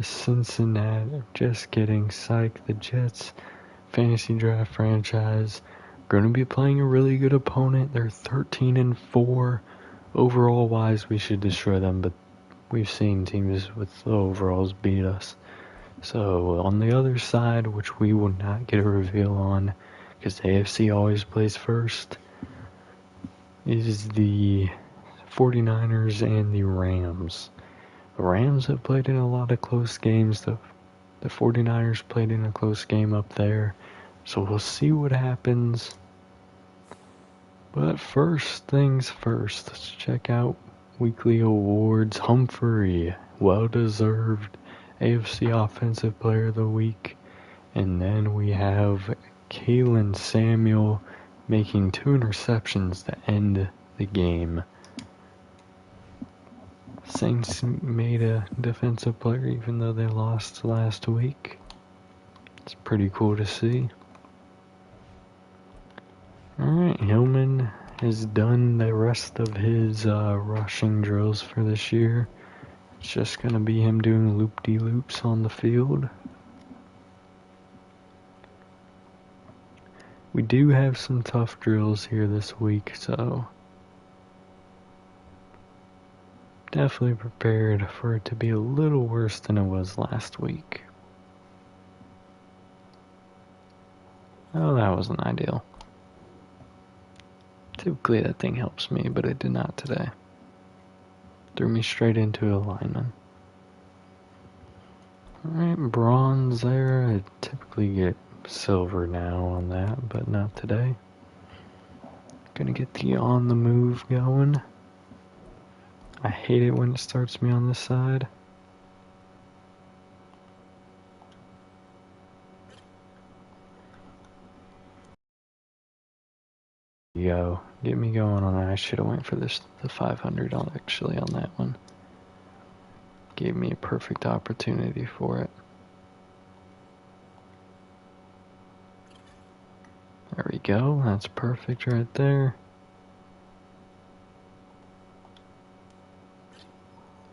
Cincinnati, just kidding, psych, the Jets fantasy draft franchise going to be playing a really good opponent. They're 13-4. Overall wise, we should destroy them, but we've seen teams with the overalls beat us. So on the other side, which we will not get a reveal on, because the AFC always plays first, is the 49ers and the Rams. The Rams have played in a lot of close games. The 49ers played in a close game up there. So we'll see what happens. But first things first, let's check out weekly awards. Humphrey, well-deserved AFC Offensive Player of the Week. And then we have Kalen Samuel making 2 interceptions to end the game. Saints made a defensive player even though they lost last week. It's pretty cool to see. Alright, Hillman has done the rest of his rushing drills for this year. It's just going to be him doing loop-de-loops on the field. We do have some tough drills here this week, so definitely prepared for it to be a little worse than it was last week. Oh, that wasn't ideal. Typically that thing helps me, but it did not today. Threw me straight into a lineman. Alright, bronze there. I typically get silver now on that, but not today. Gonna get the on the move going. I hate it when it starts me on this side. Go. Get me going on that. I should have went for the 500 actually on that one. Gave me a perfect opportunity for it. There we go. That's perfect right there.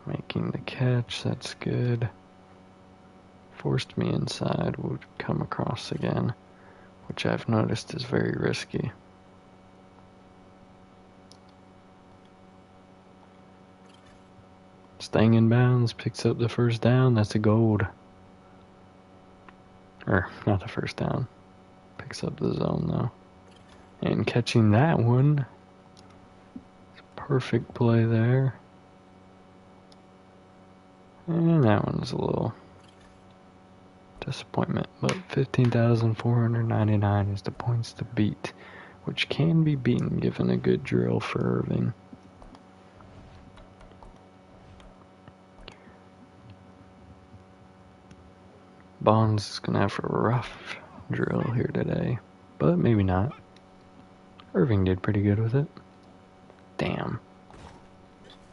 Making the catch. That's good. Forced me inside. Would come across again, which I've noticed is very risky. Staying in bounds, picks up the first down. That's a gold. Or, not the first down. Picks up the zone, though. And catching that one. Perfect play there. And that one's a little disappointment. But 15,499 is the points to beat, which can be beaten given a good drill for Irving. Bonds is going to have a rough drill here today, but maybe not. Irving did pretty good with it. Damn.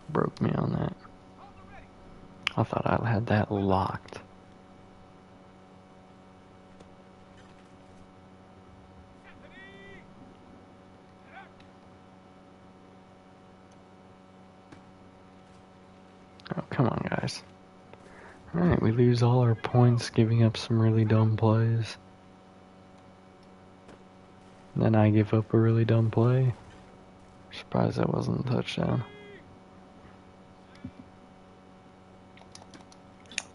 Broke me on that. I thought I had that locked. Oh, come on, guys. Alright, we lose all our points, giving up some really dumb plays. And then I give up a really dumb play. Surprised that wasn't a touchdown.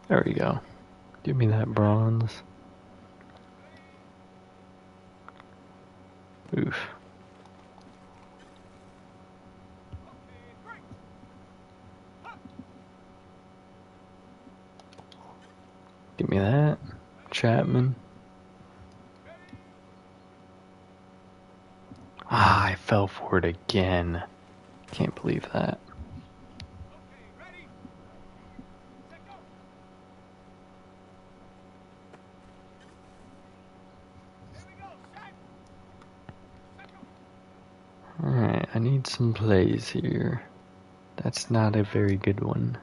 There we go. Give me that bronze. Oof. Give me that. Chapman. Ah, I fell for it again. Can't believe that. Alright, I need some plays here. That's not a very good one.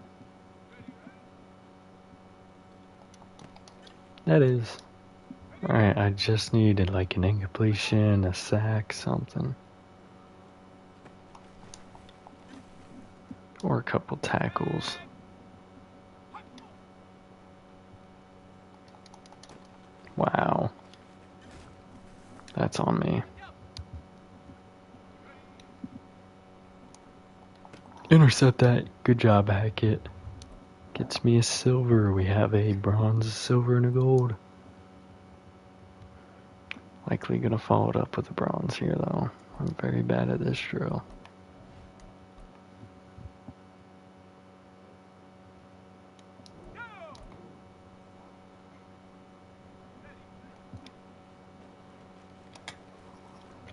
That is. Alright, I just needed like an incompletion, a sack, something. Or a couple tackles. That's on me. Intercept that. Good job, Hackett. Gets me a silver. We have a bronze, a silver, and a gold. Likely gonna follow it up with a bronze here, though. I'm very bad at this drill.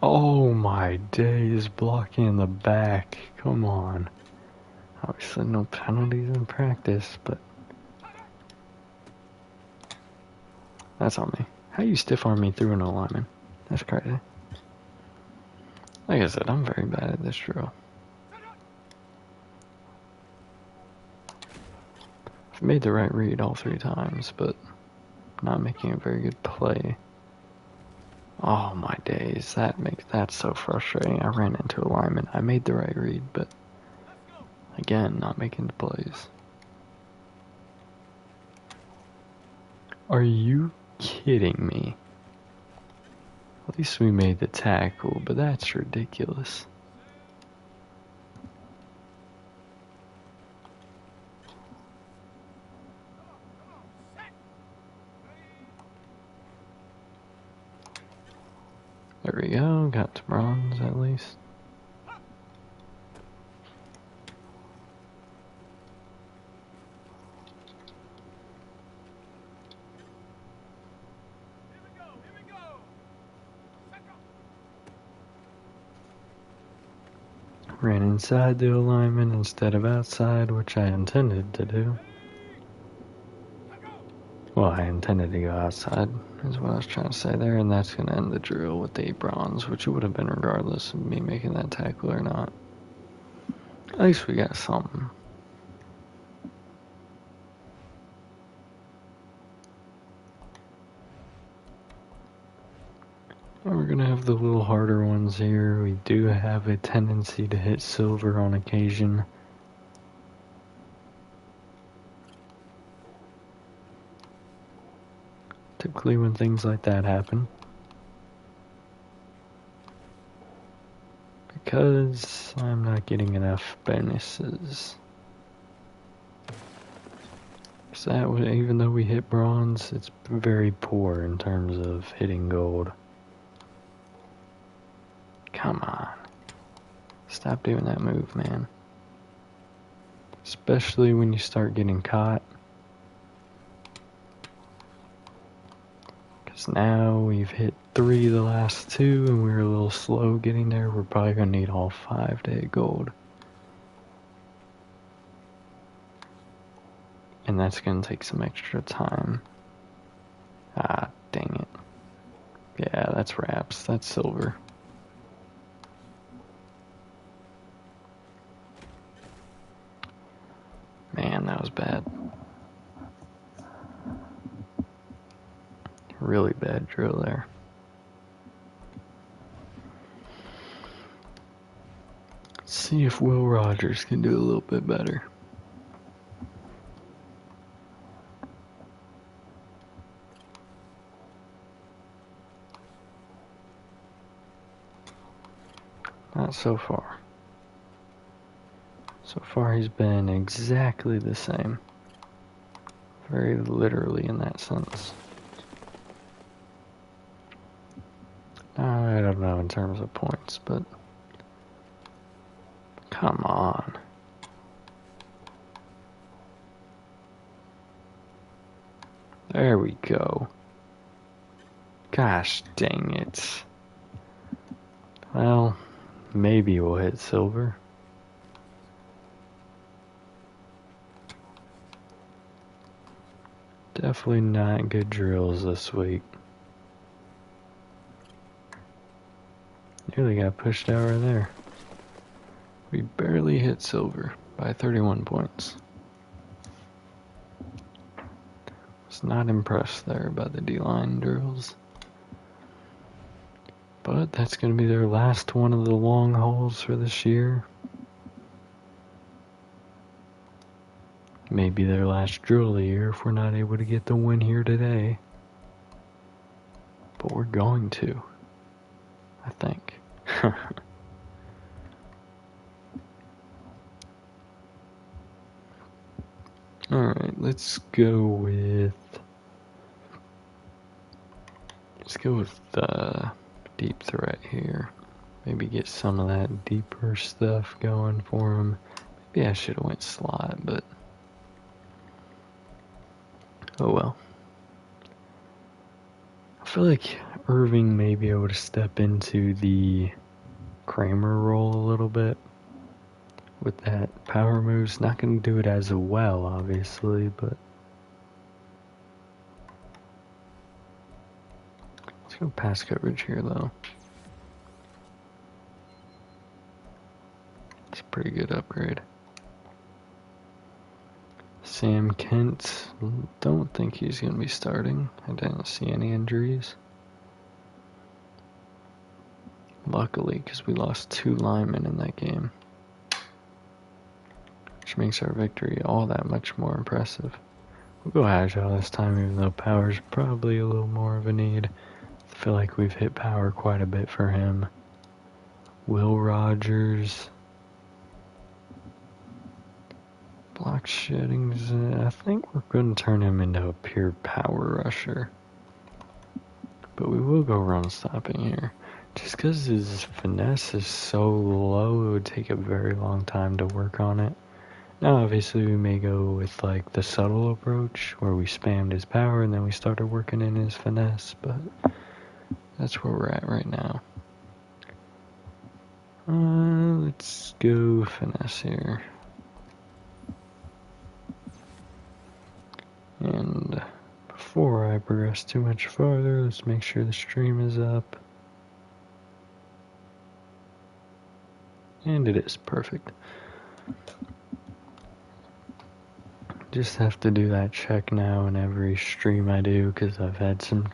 Oh my days, blocking in the back. Come on. Obviously no penalties in practice, but that's on me. How you stiff arm me through an alignment? That's crazy. Like I said, I'm very bad at this drill. I've made the right read all 3 times, but not making a very good play. Oh my days, that's so frustrating. I ran into alignment. I made the right read, but again, not making the plays. Are you kidding me? At least we made the tackle, but that's ridiculous. There we go, got to bronze at least. Ran inside the alignment instead of outside, which I intended to do. Well, I intended to go outside, is what I was trying to say there, and that's going to end the drill with a bronze, which it would have been regardless of me making that tackle or not. At least we got something. And we're going to have the little harder ones here. We do have a tendency to hit silver on occasion. Typically when things like that happen. Because I'm not getting enough bonuses. So that was, even though we hit bronze, it's very poor in terms of hitting gold. Come on. Stop doing that move, man. Especially when you start getting caught. Because now we've hit 3 the last 2 and we were a little slow getting there. We're probably going to need all 5 to hit gold. And that's going to take some extra time. Ah, dang it. Yeah, that's wraps. That's silver. Man, that was bad. Really bad drill there. Let's see if Will Rogers can do a little bit better. Not so far. So far he's been exactly the same. Very literally in that sense. I don't know in terms of points, but come on. There we go. Gosh dang it. Well, maybe we'll hit silver. Definitely not good drills this week. Nearly got pushed out right there. We barely hit silver by 31 points. Was not impressed there by the D-line drills. But that's going to be their last one of the long hauls for this year. Maybe their last drill of the year if we're not able to get the win here today. But we're going to. I think. Alright, let's go with the deep threat here. Maybe get some of that deeper stuff going for him. Maybe I should have went slot, but oh well. I feel like Irving may be able to step into the Kramer role a little bit with that power moves. Not going to do it as well, obviously, but let's go pass coverage here, though. It's a pretty good upgrade. Sam Kent, don't think he's going to be starting. I didn't see any injuries. Luckily, because we lost 2 linemen in that game. Which makes our victory all that much more impressive. We'll go Agile this time, even though power's probably a little more of a need. I feel like we've hit power quite a bit for him. Will Rogers. Block sheddings. I think we're going to turn him into a pure power rusher. But we will go run stopping here. Just because his finesse is so low, it would take a very long time to work on it. Now obviously we may go with like the subtle approach, where we spammed his power and then we started working in his finesse, but that's where we're at right now. Let's go finesse here. And before I progress too much farther, let's make sure the stream is up. And it is perfect. Just have to do that check now in every stream I do, because I've had some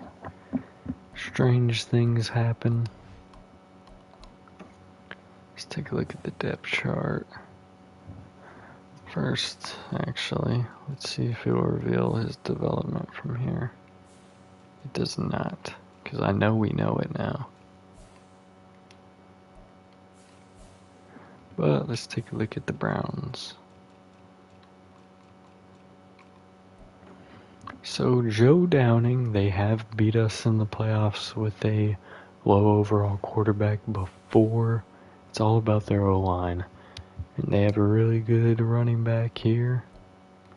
strange things happen. Let's take a look at the depth chart. First, actually, let's see if it will reveal his development from here. It does not, because I know we know it now. But let's take a look at the Browns. So Joe Downing, they have beat us in the playoffs with a low overall quarterback before. It's all about their O-line. And they have a really good running back here.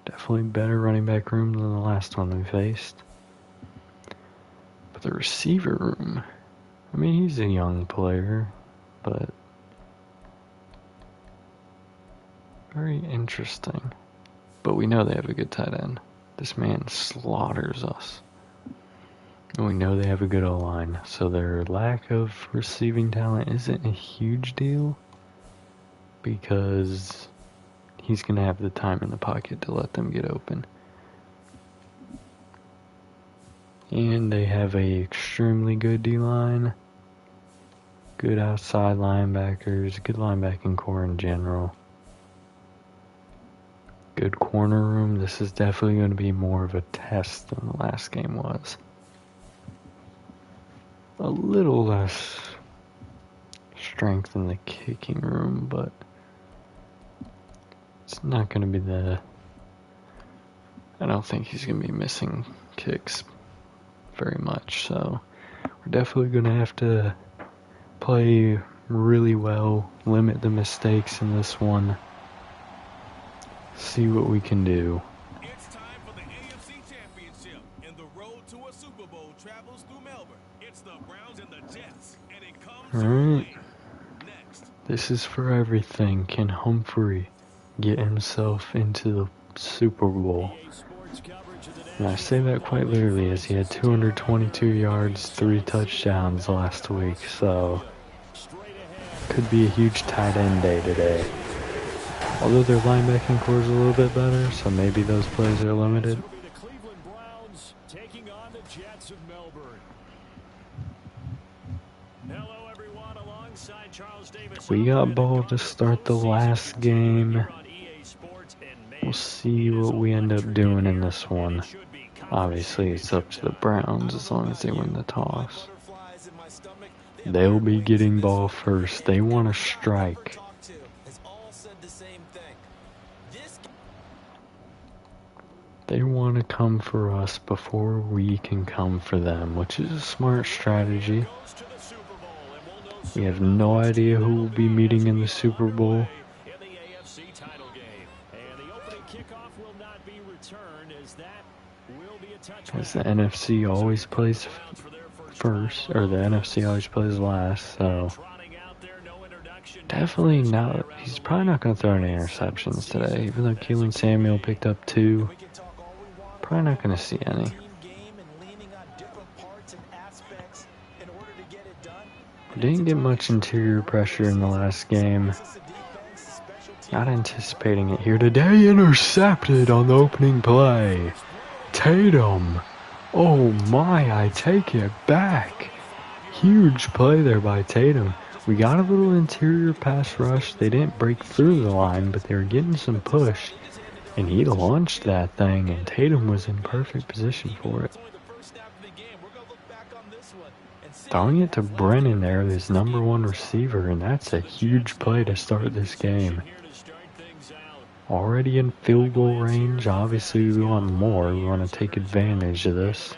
Definitely better running back room than the last one we faced. But the receiver room, I mean, he's a young player, but very interesting. But we know they have a good tight end. This man slaughters us. And we know they have a good O-line, so their lack of receiving talent isn't a huge deal, because he's going to have the time in the pocket to let them get open. And they have a extremely good D-line, good outside linebackers, good linebacking core in general. Good corner room. This is definitely going to be more of a test than the last game was. A little less strength in the kicking room, but it's not going to be I don't think he's going to be missing kicks very much, so we're definitely going to have to play really well, limit the mistakes in this one. See what we can do. It's time for the AFC Championship, and the road to a Super Bowl travels through Melbourne. It's the Browns and the Jets, and it comes Alright. next. This is for everything. Can Humphrey get himself into the Super Bowl? And I say that quite literally, as he had 222 yards, 3 touchdowns last week, so could be a huge tight end day today. Although their linebacking core is a little bit better, so maybe those plays are limited. We got ball to start the last game. We'll see what we end up doing in this one. Obviously, it's up to the Browns as long as they win the toss. They'll be getting ball first. They want to strike. They want to come for us before we can come for them, which is a smart strategy. We have no idea who will be meeting in the Super Bowl. As the NFC always plays first, or the NFC always plays last, so definitely not. He's probably not going to throw any interceptions today, even though Keelan Samuel picked up 2. Probably not going to see any. Didn't get much interior pressure in the last game. Not anticipating it here today. Intercepted on the opening play. Tatum. Oh my, I take it back. Huge play there by Tatum. We got a little interior pass rush. They didn't break through the line, but they were getting some push. And he launched that thing, and Tatum was in perfect position for it. Throwing it to Brennan there, his #1 receiver, and that's a huge play to start this game. Already in field goal range. Obviously, we want more. We want to take advantage of this.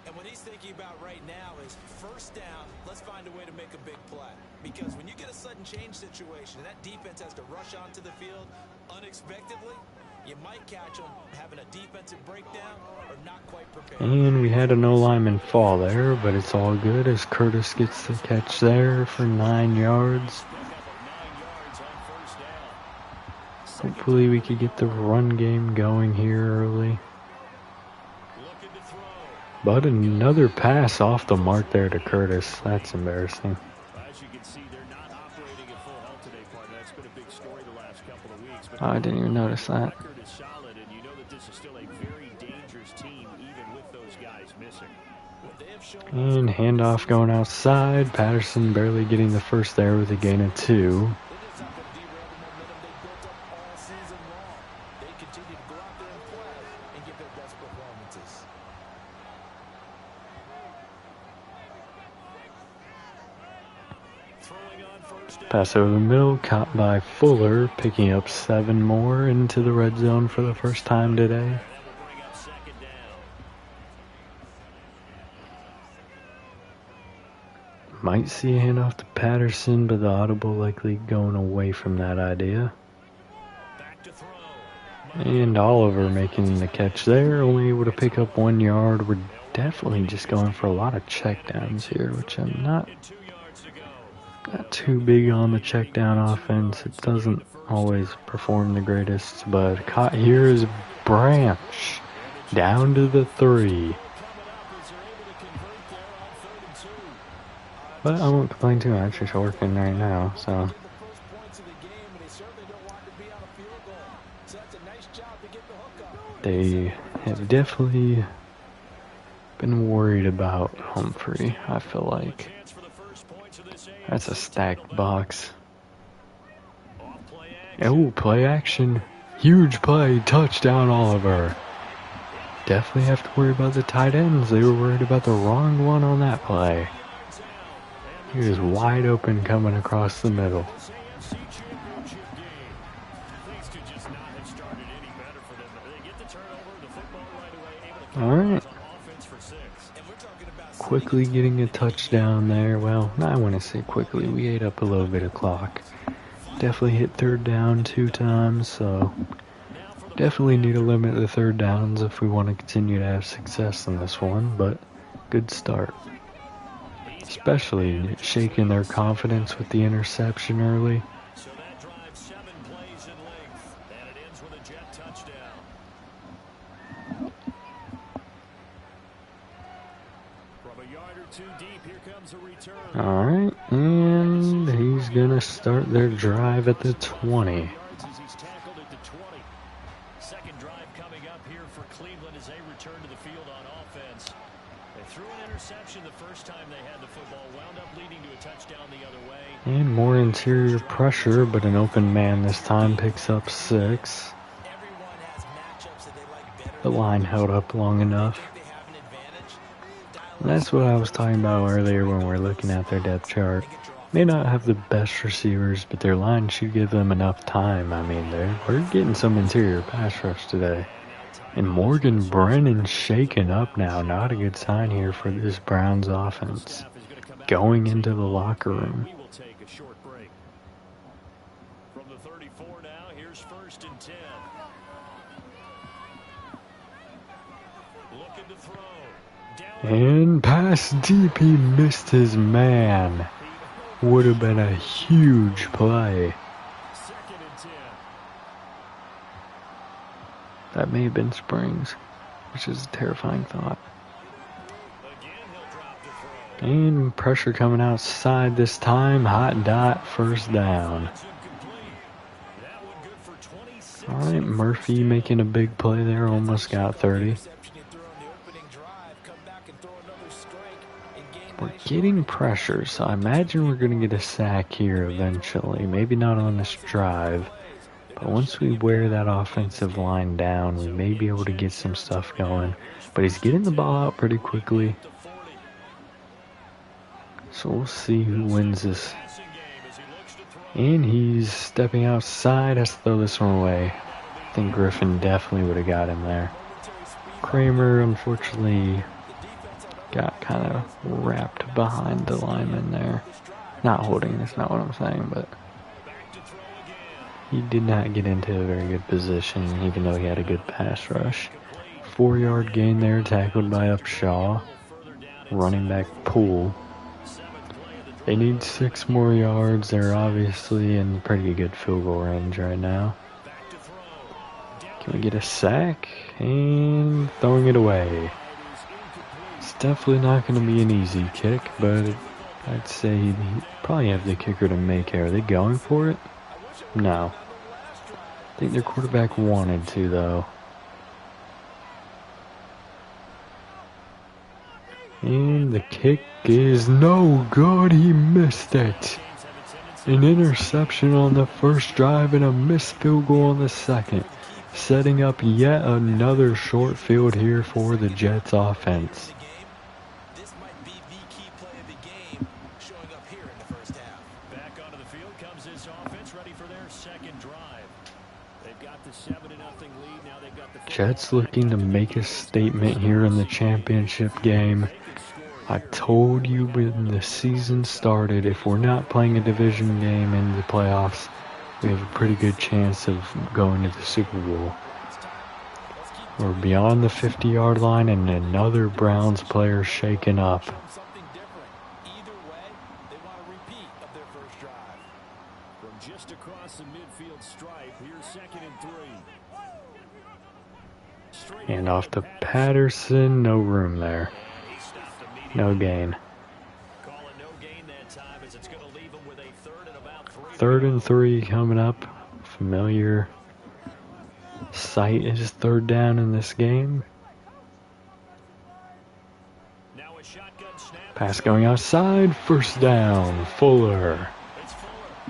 And what he's thinking about right now is first down, let's find a way to make a big play. Because when you get a sudden change situation and that defense has to rush onto the field unexpectedly, you might catch them having a defensive breakdown or not quite prepared. And we had a no lineman fall there, but it's all good as Curtis gets the catch there for 9 yards. Hopefully we could get the run game going here early. But another pass off the mark there to Curtis. That's embarrassing. Oh, I didn't even notice that. And handoff going outside. Patterson barely getting the first there with a gain of 2. Pass over the middle, caught by Fuller, picking up 7 more into the red zone for the first time today. Might see a handoff to Patterson, but the audible likely going away from that idea. And Oliver making the catch there, only able to pick up 1 yard. We're definitely just going for a lot of checkdowns here, which I'm not too big on the check down offense. It doesn't always perform the greatest, but caught here is Branch down to the 3. But I won't complain too much. It's working right now, so they have definitely been worried about Humphrey, I feel like. That's a stacked box. Oh, play action. Huge play. Touchdown, Oliver. Definitely have to worry about the tight ends. They were worried about the wrong one on that play. He was wide open coming across the middle. Alright. Quickly getting a touchdown there. Well, I want to say quickly. We ate up a little bit of clock. Definitely hit third down 2 times, so definitely need to limit the third downs if we want to continue to have success in this one, but good start. Especially shaking their confidence with the interception early. So that drives 7 plays in length, and it ends with a Jet touchdown. From a yard or 2 deep, here comes a return. Alright, and he's going to start their drive at the 20. He's tackled at the 20. Second drive coming up here for Cleveland as they return to the field on offense. They threw an interception the first time they had the football, wound up leading to a touchdown the other way. And more interior pressure, but an open man this time picks up 6. The line held up long enough. And that's what I was talking about earlier when we're looking at their depth chart. May not have the best receivers, but their line should give them enough time. I mean, we're getting some interior pass rush today. And Morgan Brennan shaken up now. Not a good sign here for this Browns offense. Going into the locker room. From the 34 now, here's 1st and 10. Looking to throw. And pass deep, he missed his man. Would have been a huge play. 2nd and 10. That may have been Springs, which is a terrifying thought. Again, he'll drop the throw. And pressure coming outside this time. Hot dot, 1st down. That's incomplete. That one good for 26. All right, Murphy making a big play there. Almost got 30. We're getting pressure, so I imagine we're going to get a sack here eventually. Maybe not on this drive, but once we wear that offensive line down, we may be able to get some stuff going. But he's getting the ball out pretty quickly, so we'll see who wins this. And he's stepping outside, has to throw this one away. I think Griffin definitely would have got him there. Kramer, unfortunately, got kind of wrapped behind the lineman there. Not holding, that's not what I'm saying, but he did not get into a very good position, even though he had a good pass rush. 4-yard gain there, tackled by Upshaw. Running back Poole. They need 6 more yards. They're obviously in pretty good field goal range right now. Can we get a sack? And throwing it away. It's definitely not going to be an easy kick, but I'd say he'd probably have the kicker to make it. Are they going for it? No. I think their quarterback wanted to, though. And the kick is no good. He missed it. An interception on the first drive and a missed field goal on the second. Setting up yet another short field here for the Jets offense. This might be the key play of the game showing up here in the first half. Back onto the field comes this offense, ready for their 2nd drive. They've got the 7-0 lead. Now they've got the Jets looking to make a statement here in the championship game. I told you when the season started, if we're not playing a division game in the playoffs, we have a pretty good chance of going to the Super Bowl. We're beyond the 50-yard line and another Browns player shaken up. Something different. Either way, they want a repeat of their first drive. From just across the midfield stripe, here's 2nd and 3. And off to Patterson, no room there. No gain. Calling no gain that time as it's going to leave them with a 3rd and about 3. 3rd and 3 coming up. Familiar sight is 3rd down in this game. Now a shotgun snap. Pass going outside. 1st down. Fuller.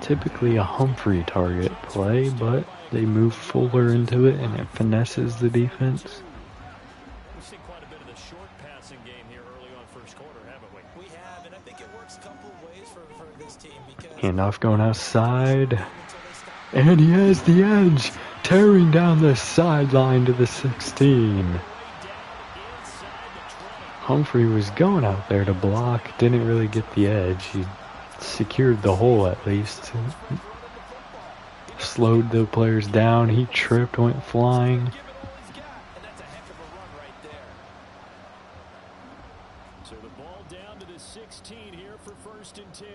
Typically a Humphrey target play, but they move Fuller into it and it finesses the defense. We've seen quite a bit of the short passing game here early on first quarter, haven't we? We have, and I think it works a couple of ways for this team because Handoff going outside. And he has the edge. Tearing down the sideline to the 16. Humphrey was going out there to block. Didn't really get the edge. He secured the hole at least. Slowed the players down. He tripped, went flying. So the ball down to the 16 here for 1st and 10.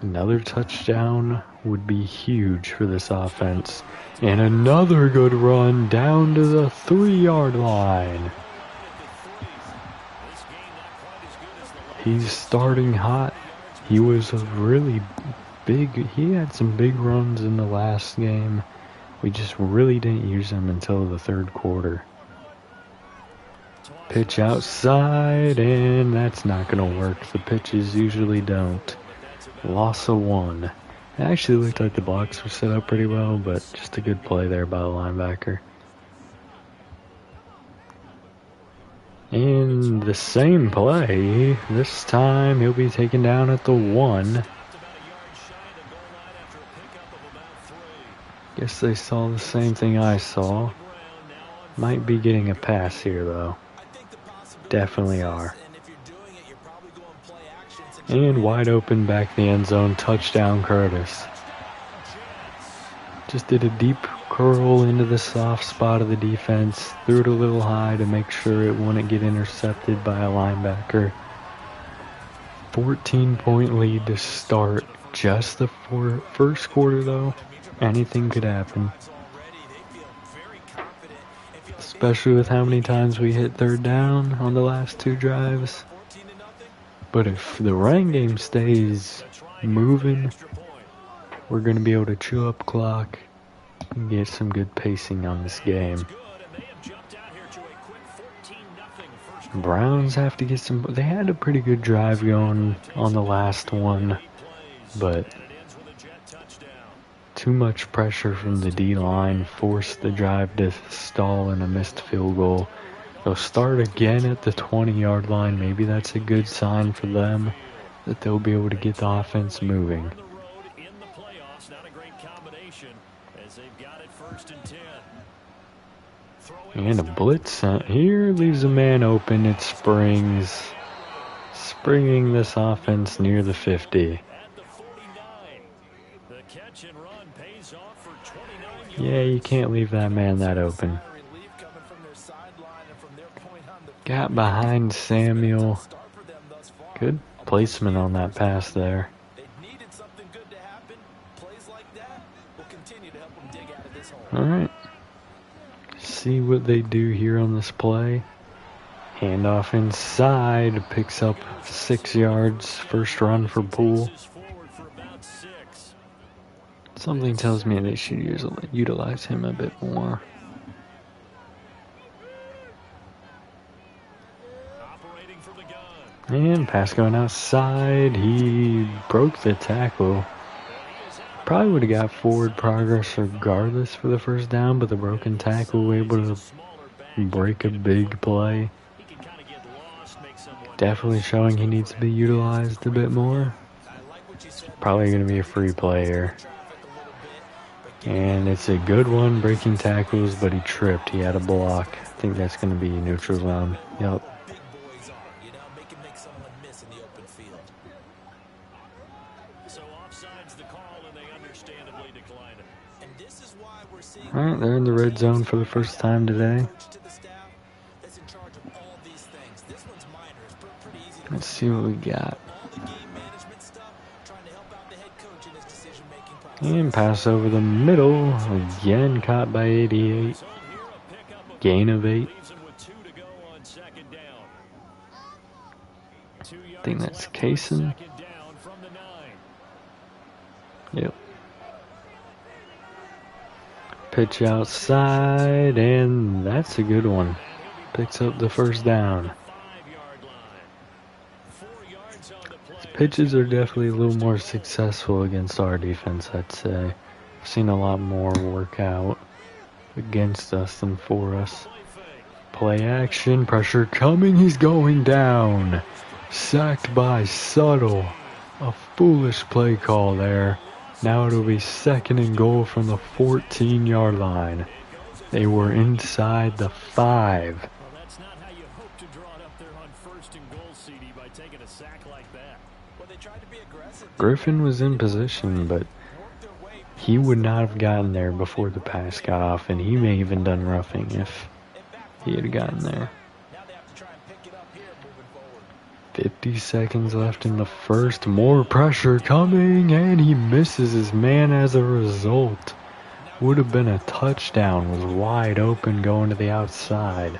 Another touchdown would be huge for this offense. And another good run down to the 3-yard line. He's starting hot. He was a really big, he had some big runs in the last game. We just really didn't use him until the 3rd quarter. Pitch outside, and that's not going to work. The pitches usually don't. Loss of 1. It actually looked like the blocks were set up pretty well, but just a good play there by the linebacker. And the same play, this time he'll be taken down at the 1. Guess they saw the same thing I saw. Might be getting a pass here though. Definitely are. And wide open back the end zone, touchdown Curtis. Just did a deep curl into the soft spot of the defense, threw it a little high to make sure it wouldn't get intercepted by a linebacker. 14-point lead to start. Just the first quarter though, anything could happen. Especially with how many times we hit third down on the last 2 drives. But if the run game stays moving, we're going to be able to chew up clock and get some good pacing on this game. Browns have to get some... They had a pretty good drive going on the last one, but too much pressure from the D-line forced the drive to stall in a missed field goal. They'll start again at the 20-yard line. Maybe that's a good sign for them that they'll be able to get the offense moving. And a blitz sent here leaves a man open. It's Springs. Springing this offense near the 50. Yeah, you can't leave that man that open. Got behind Samuel. Good placement on that pass there. Alright. See what they do here on this play. Handoff inside. Picks up 6 yards. First run for Poole. Something tells me they should utilize him a bit more. And pass going outside. He broke the tackle. Probably would have got forward progress regardless for the first down, but the broken tackle was able to break a big play. Definitely showing he needs to be utilized a bit more. Probably going to be a free play here. And it's a good one, breaking tackles, but he tripped. He had a block. I think that's going to be neutral zone. Yep. Alright, they're in the red zone for the first time today. Let's see what we got. And pass over the middle. Again caught by 88. Gain of 8. I think that's Kaysen. Yep. Pitch outside, and that's a good one. Picks up the first down. Pitches are definitely a little more successful against our defense, I'd say. I've seen a lot more work out against us than for us. Play action, pressure coming, he's going down. Sacked by Suttle. A foolish play call there. Now it'll be 2nd and goal from the 14-yard line. They were inside the 5. Well, that's not how you hope to draw it up there on 1st and goal, CD, by taking a sack like that. Well, they tried to be aggressive. Griffin was in position, but he would not have gotten there before the pass got off, and he may have even done roughing if he had gotten there. 50 seconds left in the first. More pressure coming, and he misses his man as a result. Would have been a touchdown. Was wide open going to the outside.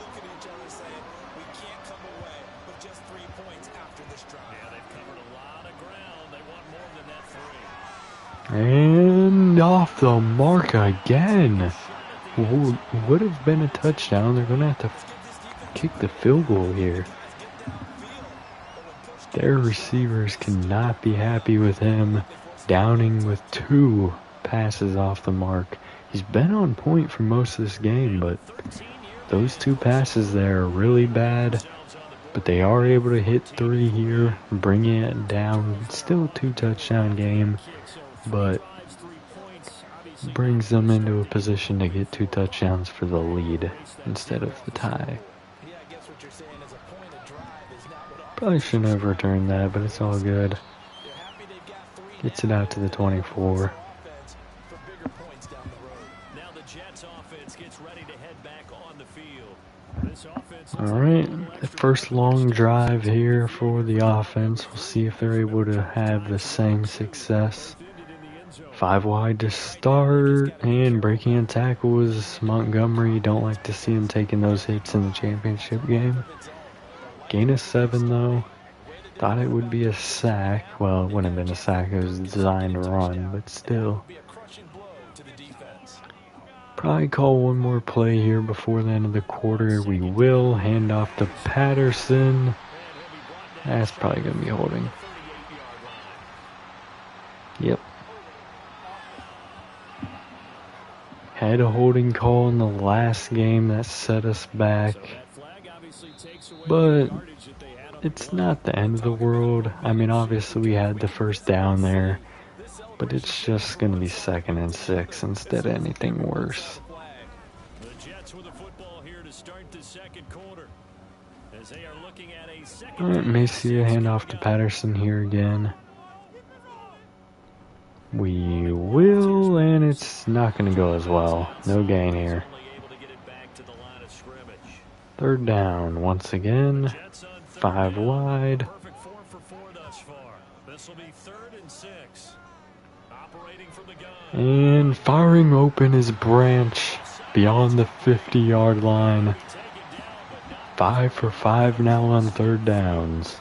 And off the mark again. Would have been a touchdown. They're going to have to kick the field goal here. Their receivers cannot be happy with him. Downing with 2 passes off the mark. He's been on point for most of this game, but those 2 passes there are really bad. But they are able to hit 3 here, bring it down. Still a 2-touchdown game, but brings them into a position to get 2 touchdowns for the lead instead of the tie. Probably shouldn't have returned that, but it's all good. Gets it out to the 24. Alright, the first long drive here for the offense. We'll see if they're able to have the same success. 5 wide to start, and breaking a tackle was Montgomery. Don't like to see him taking those hits in the championship game. Gain of 7 though. Thought it would be a sack. Well, it wouldn't have been a sack, it was designed to run, but still. Probably call one more play here before the end of the quarter. We will. Hand off to Patterson. That's probably going to be holding. Yep. Had a holding call in the last game that set us back. But it's not the end of the world. I mean, obviously we had the first down there. But it's just going to be 2nd and 6 instead of anything worse. Alright, may see a handoff to Patterson here again. We will, and it's not going to go as well. No gain here. 3rd down once again. 5 wide. And firing open is Branch beyond the 50-yard line. 5 for 5 now on 3rd downs.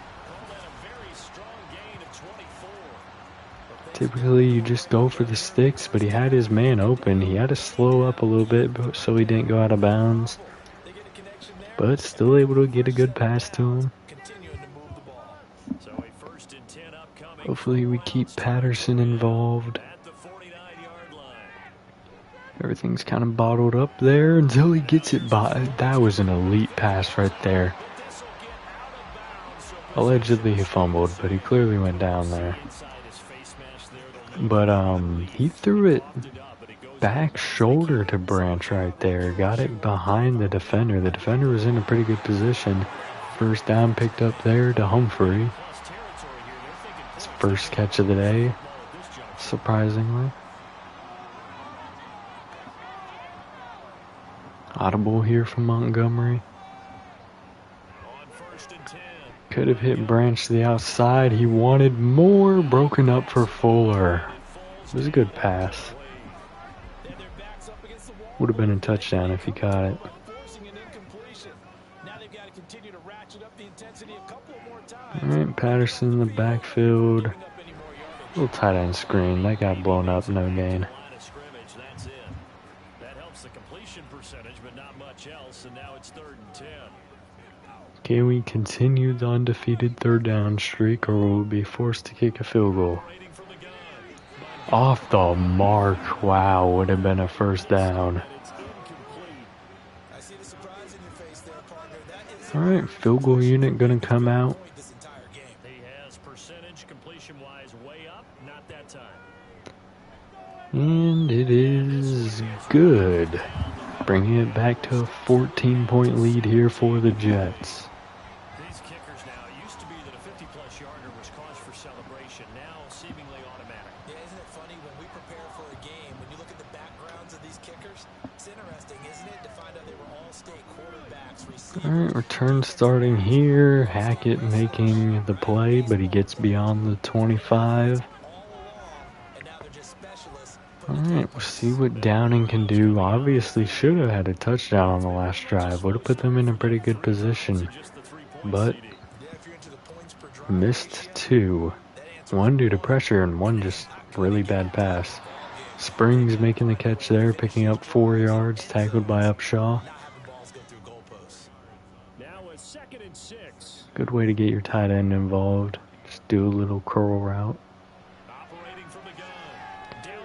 Typically you just go for the sticks, but he had his man open. He had to slow up a little bit so he didn't go out of bounds. But still able to get a good pass to him. Hopefully we keep Patterson involved. Everything's kind of bottled up there until he gets it by. That was an elite pass right there. Allegedly he fumbled, but he clearly went down there. But he threw it back shoulder to Branch right there. Got it behind the defender. The defender was in a pretty good position. 1st down picked up there to Humphrey. His first catch of the day, surprisingly. Audible here from Montgomery. Could have hit Branch to the outside. He wanted more. Broken up for Fuller. It was a good pass. Would have been a touchdown if he caught it. Alright, Patterson in the backfield. Little tight end screen. That got blown up. No gain. Can we continue the undefeated 3rd down streak, or will we be forced to kick a field goal? Off the mark. Wow, would have been a 1st down. Alright, field goal unit gonna come out. And it is good. Bringing it back to a 14-point lead here for the Jets. These kickers now, it used to be that a 50-plus yarder was cause for celebration, now seemingly automatic. Yeah, isn't it funny when we prepare for a game, when you look at the backgrounds of these kickers, it's interesting, isn't it, to find out they were all state quarterbacks, receivers. Alright, return starting here. Hackett making the play, but he gets beyond the 25. Alright, we'll see what Downing can do. Obviously should have had a touchdown on the last drive. Would have put them in a pretty good position. But missed 2. 1 due to pressure and 1 just really bad pass. Springs making the catch there, picking up 4 yards, tackled by Upshaw. Good way to get your tight end involved. Just do a little curl route.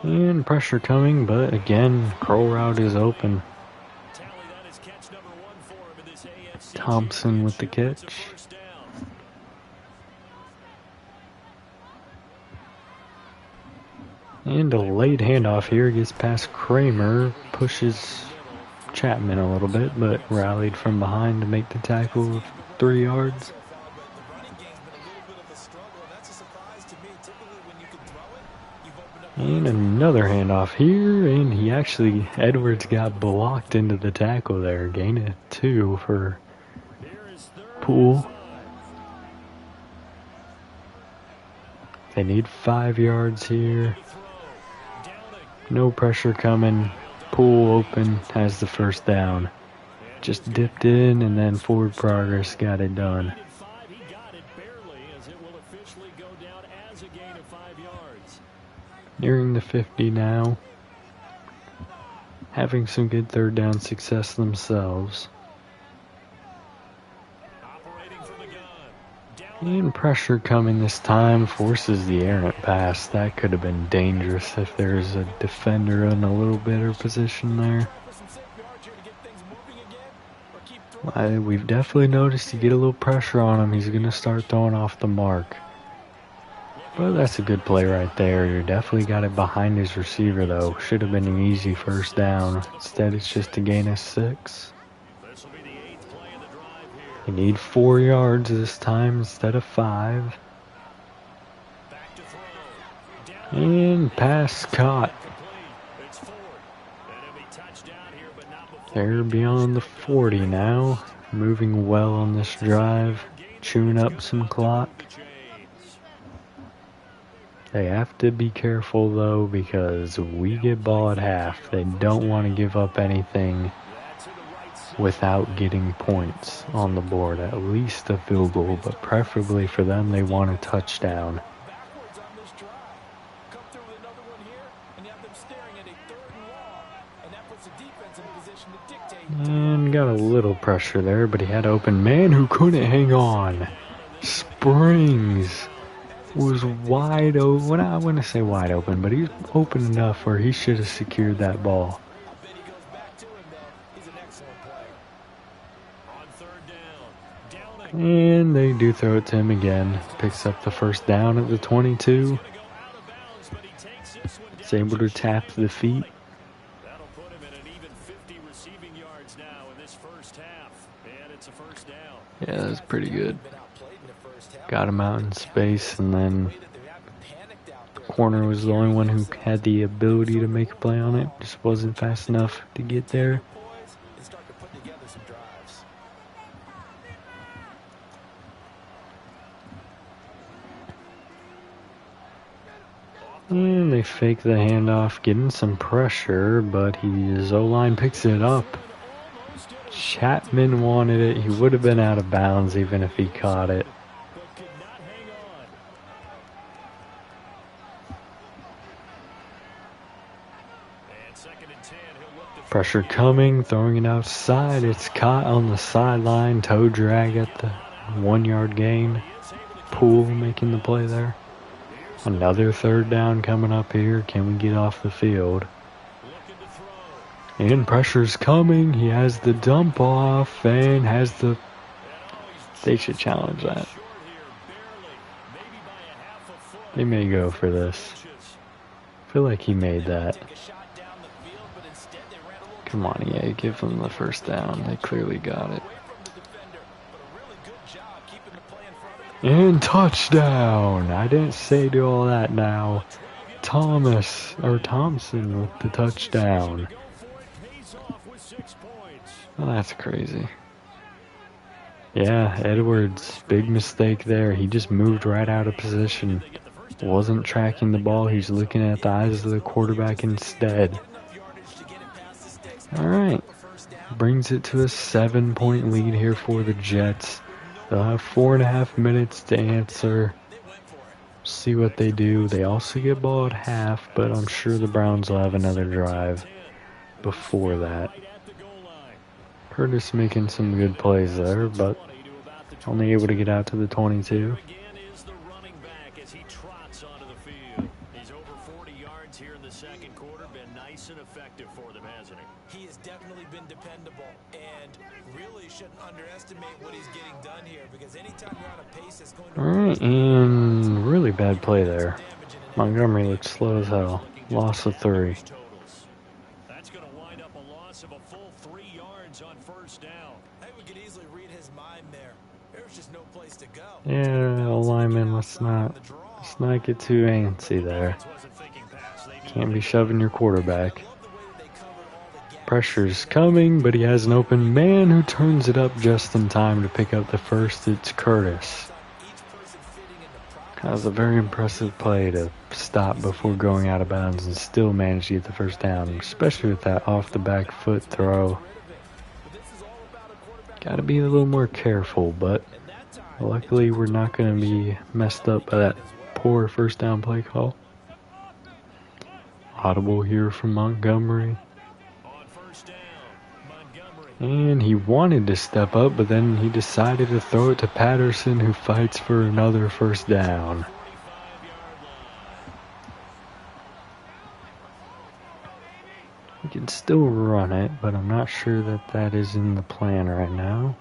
And pressure coming, but again, curl route is open. Thompson with the catch. And a late handoff here, gets past Kramer, pushes Chapman a little bit, but rallied from behind to make the tackle of 3 yards. And another handoff here, and Edwards got blocked into the tackle there. Gain of 2 for Poole. They need 5 yards here. No pressure coming. Poole open, has the first down. Just dipped in, and then forward progress got it done. Nearing the 50 now. Having some good third down success themselves. And pressure coming this time, forces the errant pass. That could have been dangerous if there's a defender in a little better position there. We've definitely noticed you get a little pressure on him, he's going to start throwing off the mark. But that's a good play right there. You definitely got it behind his receiver though. Should have been an easy first down. Instead it's just a gain of 6. You need 4 yards this time instead of 5. And pass caught. They're beyond the 40 now. Moving well on this drive. Chewing up some clock. They have to be careful though, because we get ball at half. They don't want to give up anything without getting points on the board. At least a field goal, but preferably for them, they want a touchdown. And got a little pressure there, but he had open man who couldn't hang on. Springs was wide open. Well, I wouldn't say wide open, but he's open enough where he should have secured that ball. And they do throw it to him again. Picks up the first down at the 22. Is able to tap the feet. That'll put him at an even 50 receiving yards now in this first half. And it's a first down. Yeah, that's pretty good. Got him out in space, and then the corner was the only one who had the ability to make a play on it. Just wasn't fast enough to get there. And they fake the handoff, getting some pressure, but his O-line picks it up. Chapman wanted it. He would have been out of bounds even if he caught it. Pressure coming, throwing it outside. It's caught on the sideline. Toe drag at the 1 yard gain. Poole making the play there. Another third down coming up here. Can we get off the field? And pressure's coming. He has the dump off and has the... They should challenge that. They may go for this. I feel like he made that. Come on, EA, give them the first down. They clearly got it. And touchdown! I didn't say do all that now. Thompson with the touchdown. Oh, that's crazy. Yeah, Edwards, big mistake there. He just moved right out of position. Wasn't tracking the ball. He's looking at the eyes of the quarterback instead. Alright. Brings it to a 7-point lead here for the Jets. They'll have 4.5 minutes to answer. See what they do. They also get ball at half, but I'm sure the Browns will have another drive before that. Curtis making some good plays there, but only able to get out to the 22. He's over 40 yards here in the second quarter. Been nice and effective for them, hasn't he? He has definitely been dependable, and really shouldn't underestimate what he's getting done here, because anytime you're on a pace that's going to... Alright, and really bad play there. Montgomery looks slow as hell. Loss of 3. That's going to wind up a loss of a full 3 yards on first down. Hey, we could easily read his mind there. There's just no place to go. Yeah, lineman, let's not get too antsy there. Can't be shoving your quarterback. Pressure's coming, but he has an open man who turns it up just in time to pick up the first. It's Curtis. That was a very impressive play to stop before going out of bounds and still manage to get the first down, especially with that off the back foot throw. Gotta be a little more careful, but luckily we're not going to be messed up by that poor first down play call. Audible here from Montgomery. And he wanted to step up, but then he decided to throw it to Patterson, who fights for another first down. We can still run it, but I'm not sure that is in the plan right now.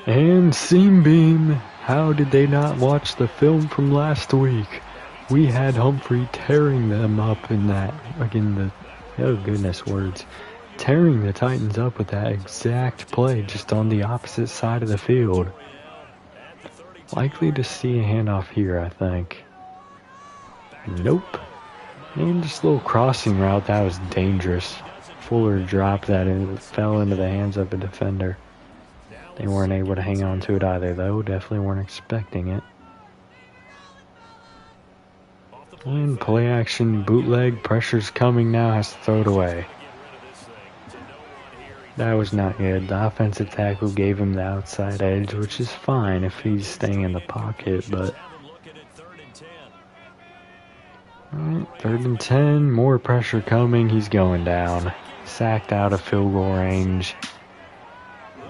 And seam beam. How did they not watch the film from last week? We had Humphrey tearing them up in that, oh goodness words, tearing the Titans up with that exact play just on the opposite side of the field. Likely to see a handoff here, I think. Nope. And just a little crossing route, that was dangerous. Fuller dropped that and it fell into the hands of a defender. They weren't able to hang on to it either, though. Definitely weren't expecting it. And play action, bootleg, pressure's coming now, has to throw it away. That was not good. The offensive tackle gave him the outside edge, which is fine if he's staying in the pocket, but... Alright, 3rd and 10, more pressure coming, he's going down. Sacked out of field goal range.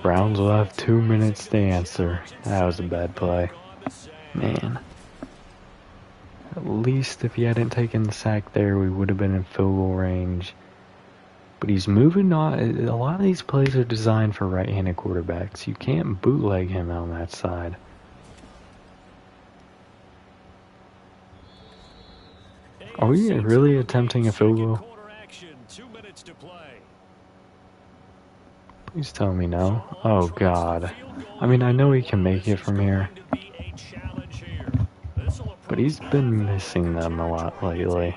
Browns will have 2 minutes to answer. That was a bad play. Man. At least if he hadn't taken the sack there, we would have been in field goal range. But he's moving on. A lot of these plays are designed for right-handed quarterbacks. You can't bootleg him on that side. Are we really attempting a field goal? Please tell me no. Oh, God. I mean, I know he can make it from here. But he's been missing them a lot lately.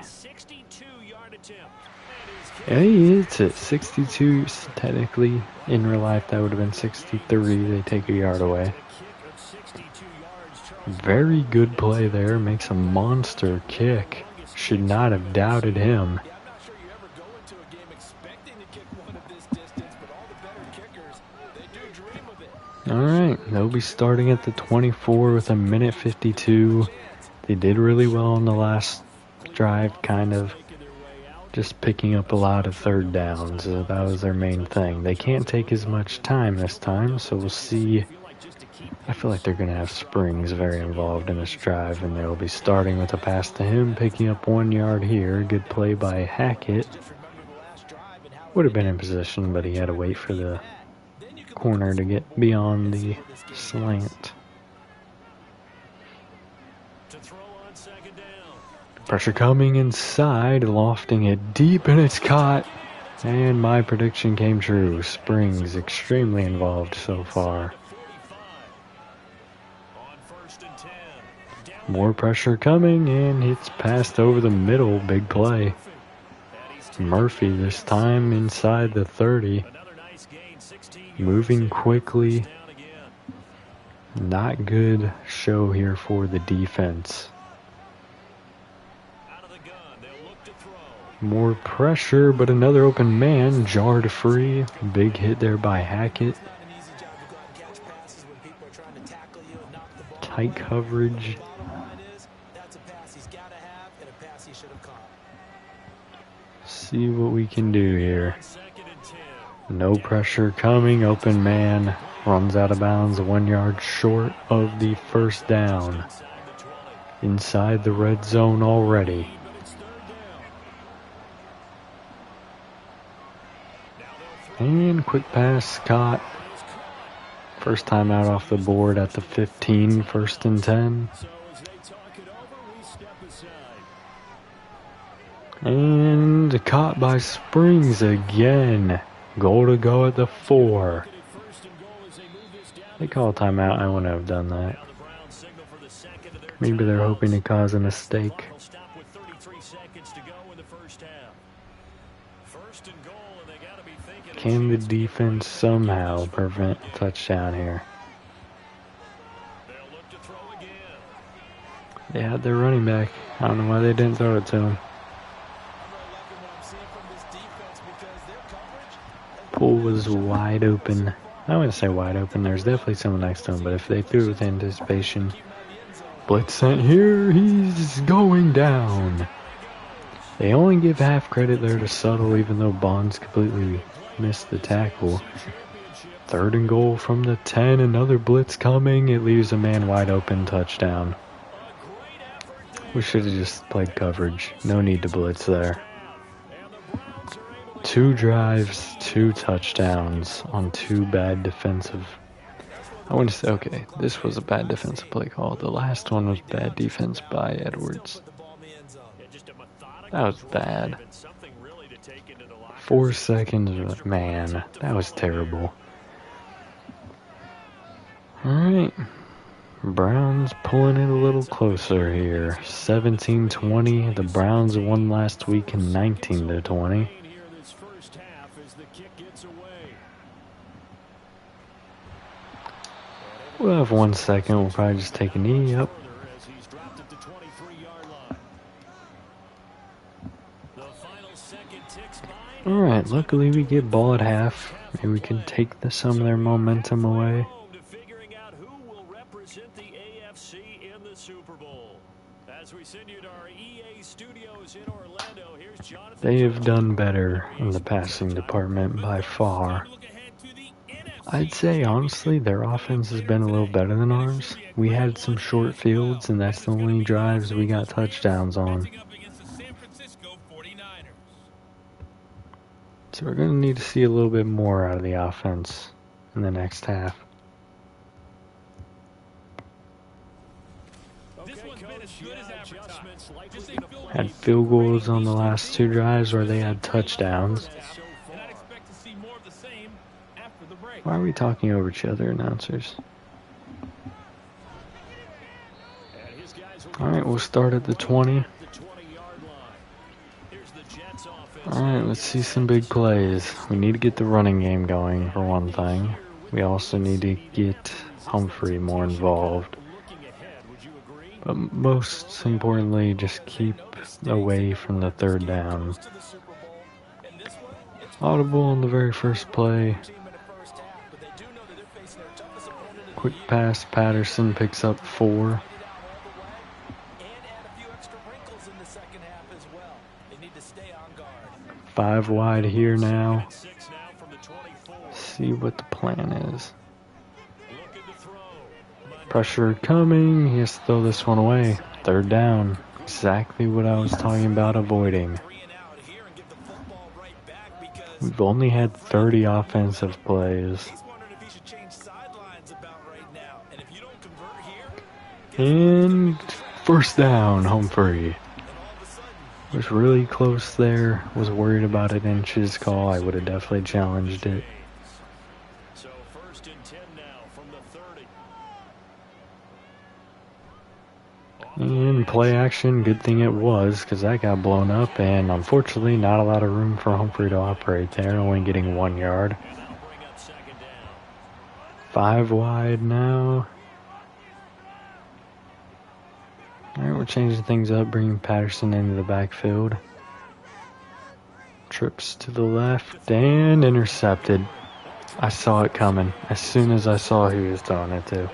Yeah, he hits it. 62, technically. In real life, that would have been 63. They take a yard away. Very good play there. Makes a monster kick. Should not have doubted him. Alright, they'll be starting at the 24 with 1:52. They did really well on the last drive, kind of just picking up a lot of third downs. That was their main thing. They can't take as much time this time, so we'll see. I feel like they're going to have Springs very involved in this drive, and they'll be starting with a pass to him, picking up 1 yard here. Good play by Hackett. Would have been in position, but he had to wait for the corner to get beyond the slant. Pressure coming inside, lofting it deep, and it's caught. And my prediction came true. Springs extremely involved so far. More pressure coming, and it's passed over the middle. Big play. Murphy this time inside the 30. Moving quickly. Not good show here for the defense. More pressure, but another open man. Jarred free. Big hit there by Hackett. Tight coverage. See what we can do here. No pressure coming. Open man. Runs out of bounds 1 yard short of the first down. Inside the red zone already. And quick pass caught. First time out off the board at the 15, 1st and 10. And caught by Springs again. Goal to go at the 4. They call timeout. I wouldn't have done that. Maybe they're hoping to cause a mistake. Can the defense somehow prevent a touchdown here? They had their running back. I don't know why they didn't throw it to him. Poole was wide open. I wouldn't say wide open. There's definitely someone next to him, but if they threw with anticipation. Blitz sent here. He's going down. They only give half credit there to Subtle, even though Bonds completely missed the tackle. 3rd and goal from the 10. Another blitz coming. It leaves a man wide open. Touchdown. We should have just played coverage. No need to blitz there. 2 drives, 2 touchdowns on 2 bad defensive. I want to say, okay, this was a bad defensive play call. The last one was bad defense by Edwards. That was bad. 4 seconds, man, that was terrible. Alright. Browns pulling it a little closer here. 17-20. The Browns won last week in 19-20. We'll have 1 second. We'll probably just take a knee. Yep. Alright, luckily we get ball at half. Maybe we can take some of their momentum away. They have done better in the passing department by far. I'd say, honestly, their offense has been a little better than ours. We had some short fields, and that's the only drives we got touchdowns on. So we're going to need to see a little bit more out of the offense in the next half. Had field goals on the last 2 drives where they had touchdowns. Why are we talking over each other, announcers? Alright, we'll start at the 20. Alright, let's see some big plays. We need to get the running game going, for one thing. We also need to get Humphrey more involved. But most importantly, just keep away from the 3rd down. Audible on the very first play. Quick pass, Patterson picks up 4. Five wide here now. See what the plan is. Pressure coming. He has to throw this one away. 3rd down. Exactly what I was talking about avoiding. We've only had 30 offensive plays. And 1st down, Humphrey. Was really close there. Was worried about an inches call. I would have definitely challenged it. So 1st and 10 now from the 30. And play action, good thing it was, because that got blown up, and unfortunately not a lot of room for Humphrey to operate there, only getting 1 yard. 5 wide now. Alright, we're changing things up, bringing Patterson into the backfield. Trips to the left, and intercepted. I saw it coming as soon as I saw who he was throwing it to.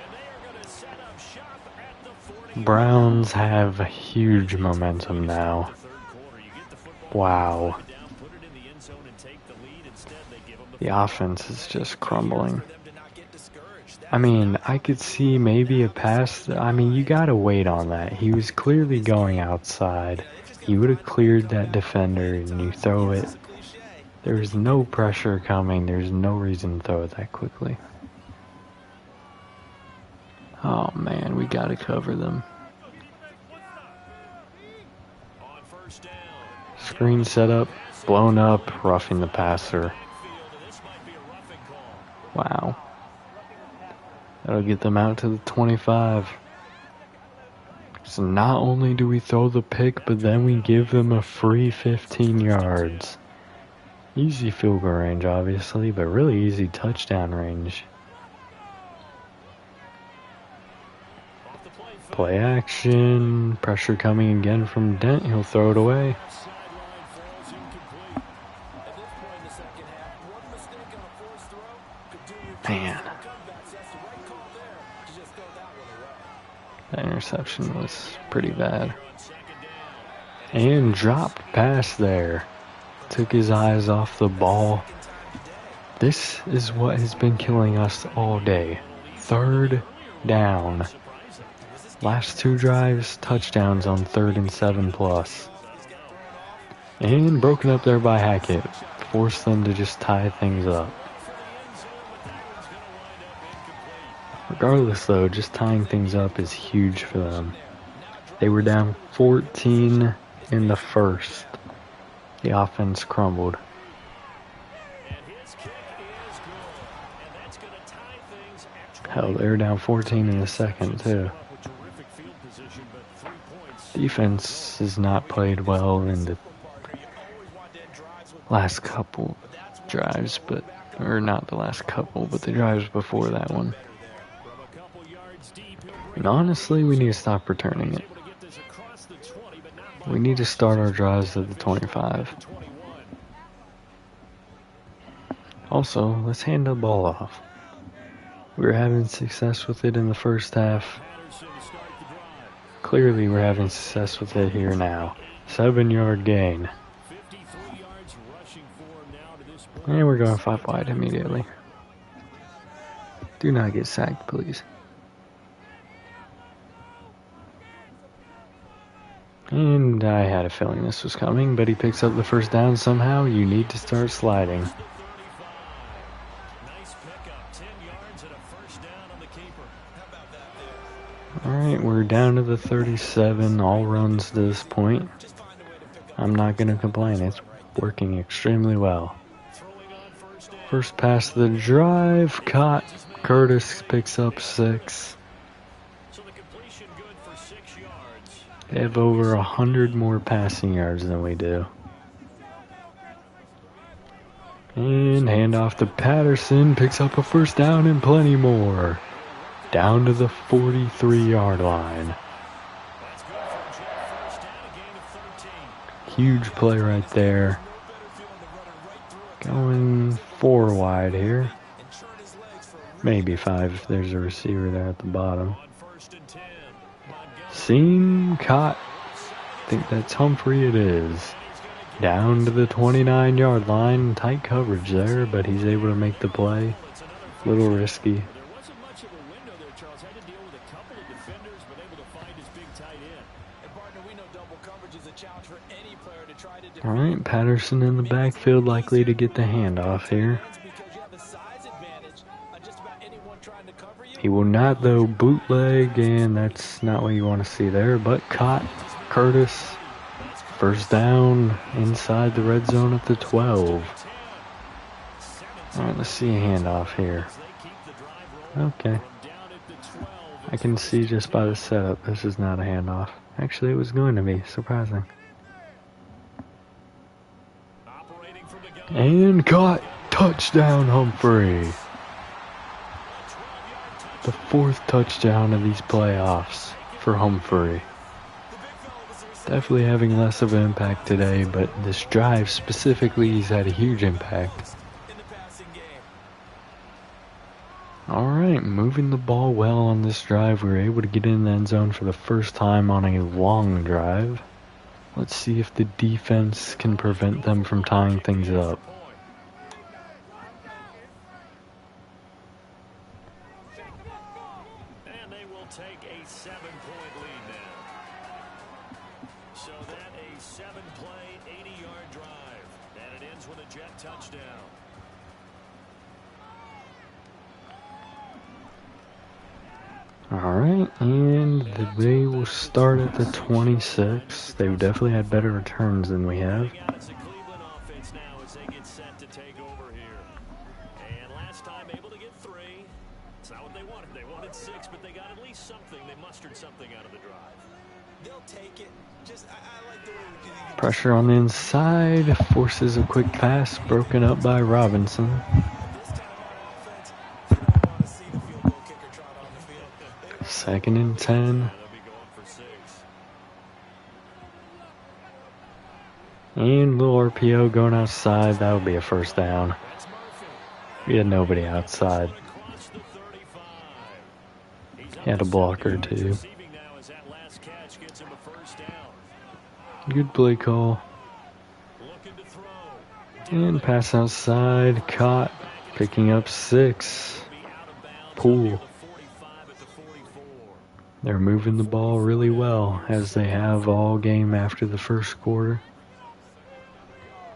Browns have huge momentum now. Wow. The offense is just crumbling. I mean, I could see maybe a pass. I mean, you gotta wait on that. He was clearly going outside. He would have cleared that defender and you throw it. There's no pressure coming. There's no reason to throw it that quickly. Oh man, we gotta cover them. screen set up, blown up, roughing the passer. Wow. That'll get them out to the 25. So not only do we throw the pick, but then we give them a free 15 yards. Easy field goal range, obviously, but really easy touchdown range. Play action. Pressure coming again from Dent. He'll throw it away. Man. That interception was pretty bad. And dropped pass there. Took his eyes off the ball. This is what has been killing us all day. 3rd down. Last 2 drives, touchdowns on 3rd and 7+. And broken up there by Hackett. Forced them to just tie things up. Regardless though, just tying things up is huge for them. They were down 14 in the first. The offense crumbled. Hell, they were down 14 in the second too. Defense has not played well in the last couple drives, or not the last couple, but the drives before that one. And honestly, we need to stop returning it. We need to start our drives at the 25. Also, let's hand the ball off. We were having success with it in the first half. Clearly, we're having success with it here now. 7-yard gain. And we're going 5 wide immediately. Do not get sacked, please. And I had a feeling this was coming, but he picks up the first down somehow. You need to start sliding. Alright, we're down to the 37, all runs to this point. I'm not going to complain, it's working extremely well. First pass of the drive, caught. Curtis picks up 6. They have over 100 more passing yards than we do. And handoff to Patterson, picks up a first down and plenty more. Down to the 43-yard line. Huge play right there. Going 4 wide here. Maybe 5 if there's a receiver there at the bottom. Seam caught. I think that's Humphrey, it is. Down to the 29-yard line. Tight coverage there, but he's able to make the play. A little risky. Alright, Patterson in the backfield, likely to get the handoff here. He will not, though, bootleg, and that's not what you want to see there, but caught. Curtis, first down inside the red zone at the 12. Alright, let's see a handoff here. Okay. I can see just by the setup, this is not a handoff. Actually, it was going to be. Surprising. And caught. Touchdown, Humphrey. The 4th touchdown of these playoffs for Humphrey. Definitely having less of an impact today, but this drive specifically, he's had a huge impact. Alright, moving the ball well on this drive. We were able to get in the end zone for the first time on a long drive. Let's see if the defense can prevent them from tying things up. And they will take a 7-point lead now. So that a 7-play, 80-yard drive. And it ends with a Jet touchdown. Alright, and they will start at the 26. They've definitely had better returns than we have. It's the Cleveland offense now as they get set to take over here. And last time able to get 3. It's not what they wanted. They wanted 6, but they got at least something. They mustered something out of the drive. They'll take it. Just, I like the way we can. Pressure on the inside, forces a quick pass, broken up by Robinson. This time on offense, you don't want to see the field goal kicker trot on the field. Second and 10. They'll be going for 6. And little RPO going outside. That'll be a first down. That's Murphy. We had nobody outside. Across the 35. He had a blocker too. Receiving now as that last catch gets him a first down. Good play call. Looking to throw. And pass outside. Caught. Picking up 6. Be out of bounds. Pool. The 45 at the 44. They're moving the ball really well, as they have all game after the first quarter.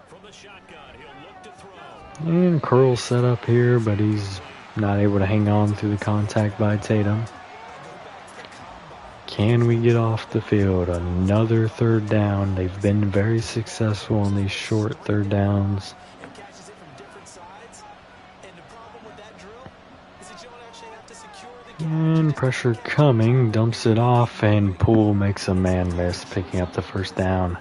From the shotgun, he'll look to throw. And Curl set up here, but he's not able to hang on through the contact by Tatum. Can we get off the field? Another third down. They've been very successful on these short third downs. And catches it from different sides. And the problem with that drill is that you don't actually have to secure the And pressure coming, dumps it off, and Poole makes a man miss, picking up the first down.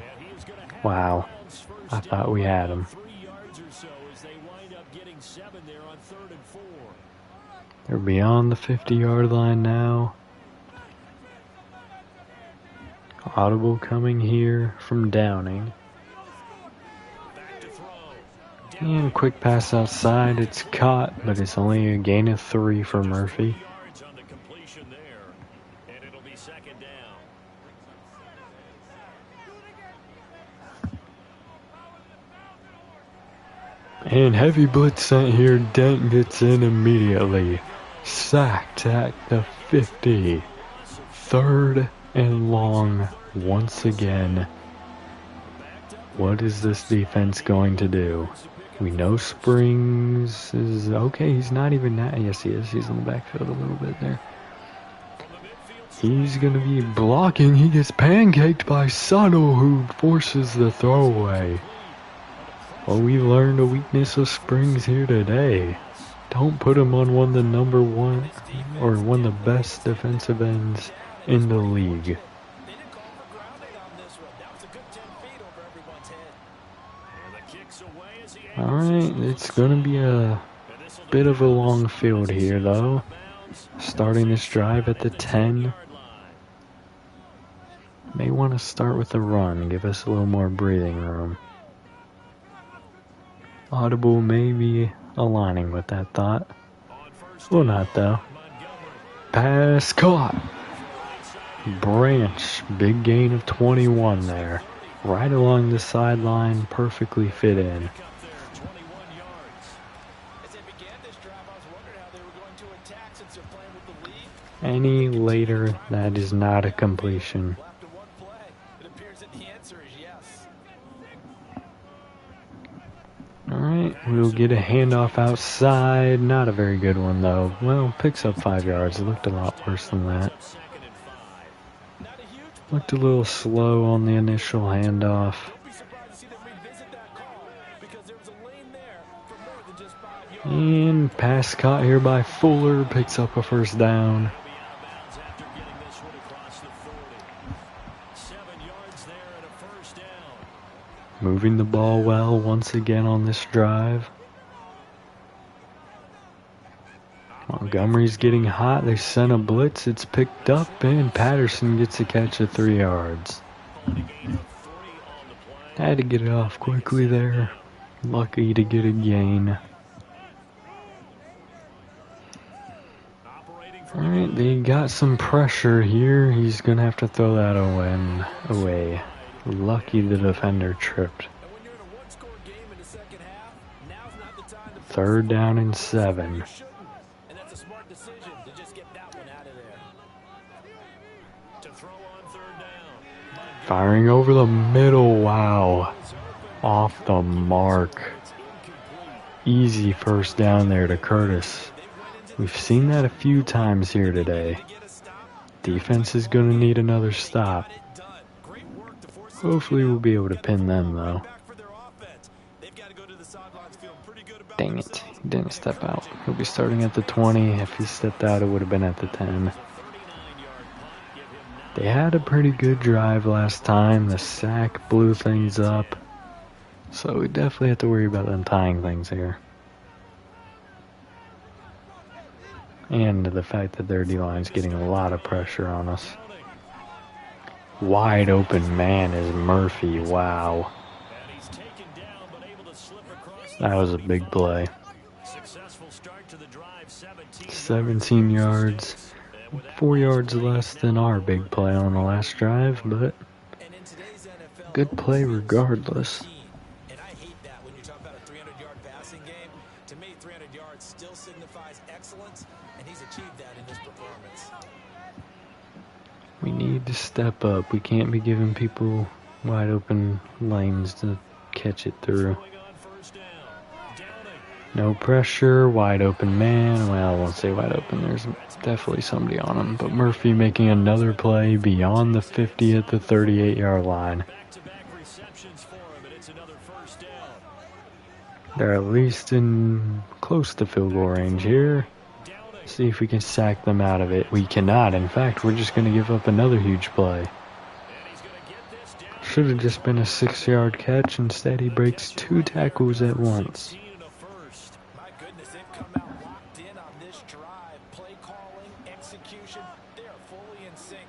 And he is going to have Wow, bounds I first thought we had him. 3 yards or so as they wind up getting 7 there on 3rd and 4. They're beyond the 50-yard line now. Audible coming here from Downing. Back to throw. And quick pass outside. It's caught, but it's only a gain of 3 for Murphy. Yards on the completion there. And it'll be 2nd down. And heavy blitz sent here. Dent gets in immediately. Sacked at the 50. 3rd and long once again. What is this defense going to do? We know Springs is okay. He's not even that. Yes, he is. He's in the backfield a little bit there. He's going to be blocking. He gets pancaked by Sano, who forces the throwaway. Well, we learned a weakness of Springs here today. Don't put him on one of the number 1 or one of the best defensive ends in the league. They didn't call for grounding on this one. That was a good 10 feet over everyone's head. And the kick's away as he Alright, it's going to be a bit of a long field here, though. Starting this drive at the 10. May want to start with a run, give us a little more breathing room. Audible may be aligning with that thought. Well, not though. Pass caught. Branch, big gain of 21 there. Right along the sideline, perfectly fit in. As they began this drive, I was wondering how they were going to attack since they're playing with the lead. Any later, that is not a completion. After one play, it appears that the answer is yes. Alright, we'll get a handoff outside. Not a very good one, though. Well, picks up 5 yards. It looked a lot worse than that. Not a huge Looked a little slow on the initial handoff. Don't be surprised to see them revisit that call because there was a lane there for more than just 5 yards. And pass caught here by Fuller. Picks up a first down. Be out of bounds after getting this one across the 40. 7 yards there and a first down. Moving the ball well once again on this drive. Montgomery's getting hot. They sent a blitz. It's picked up, and Patterson gets a catch at 3 yards. On a gain of 3 on the play. Had to get it off quickly there. Lucky to get a gain. Operating from Alright, they got some pressure here. He's going to have to throw that away. Lucky the defender tripped. And when you're in a one-score game in the second half, now's not the time to 3rd down and 7. You shouldn't. And that's a smart decision to just get that one out of there. to throw on 3rd down. Firing over the middle. Wow. Off the mark. Easy first down there to Curtis. They went into We've seen that a few times here today. Defense is going to need another stop. Hopefully we'll be able to pin them though. Dang it, he didn't step out. He'll be starting at the 20. If he stepped out, it would have been at the 10. They had a pretty good drive last time. The sack blew things up. So we definitely have to worry about them tying things here. And the fact that their D-line's getting a lot of pressure on us. Wide open man is Murphy. Wow. That was a big play. 17 yards. 4 yards less than our big play on the last drive, but good play regardless. And I hate that when you talk about a 300-yard passing game. To me, 300 yards still signifies excellence, and he's achieved that in his performance. We need to step up. We can't be giving people wide open lanes to catch it through. No pressure, wide open man. Well, I won't say wide open. There's definitely somebody on him. But Murphy making another play beyond the 50 at the 38-yard line. They're at least in close to field goal range here. See if we can sack them out of it. We cannot. In fact, we're just going to give up another huge play. Should have just been a 6-yard catch. Instead, he breaks 2 tackles at once. My goodness, they've come out locked in on this drive. Play calling, execution, they are fully in sync.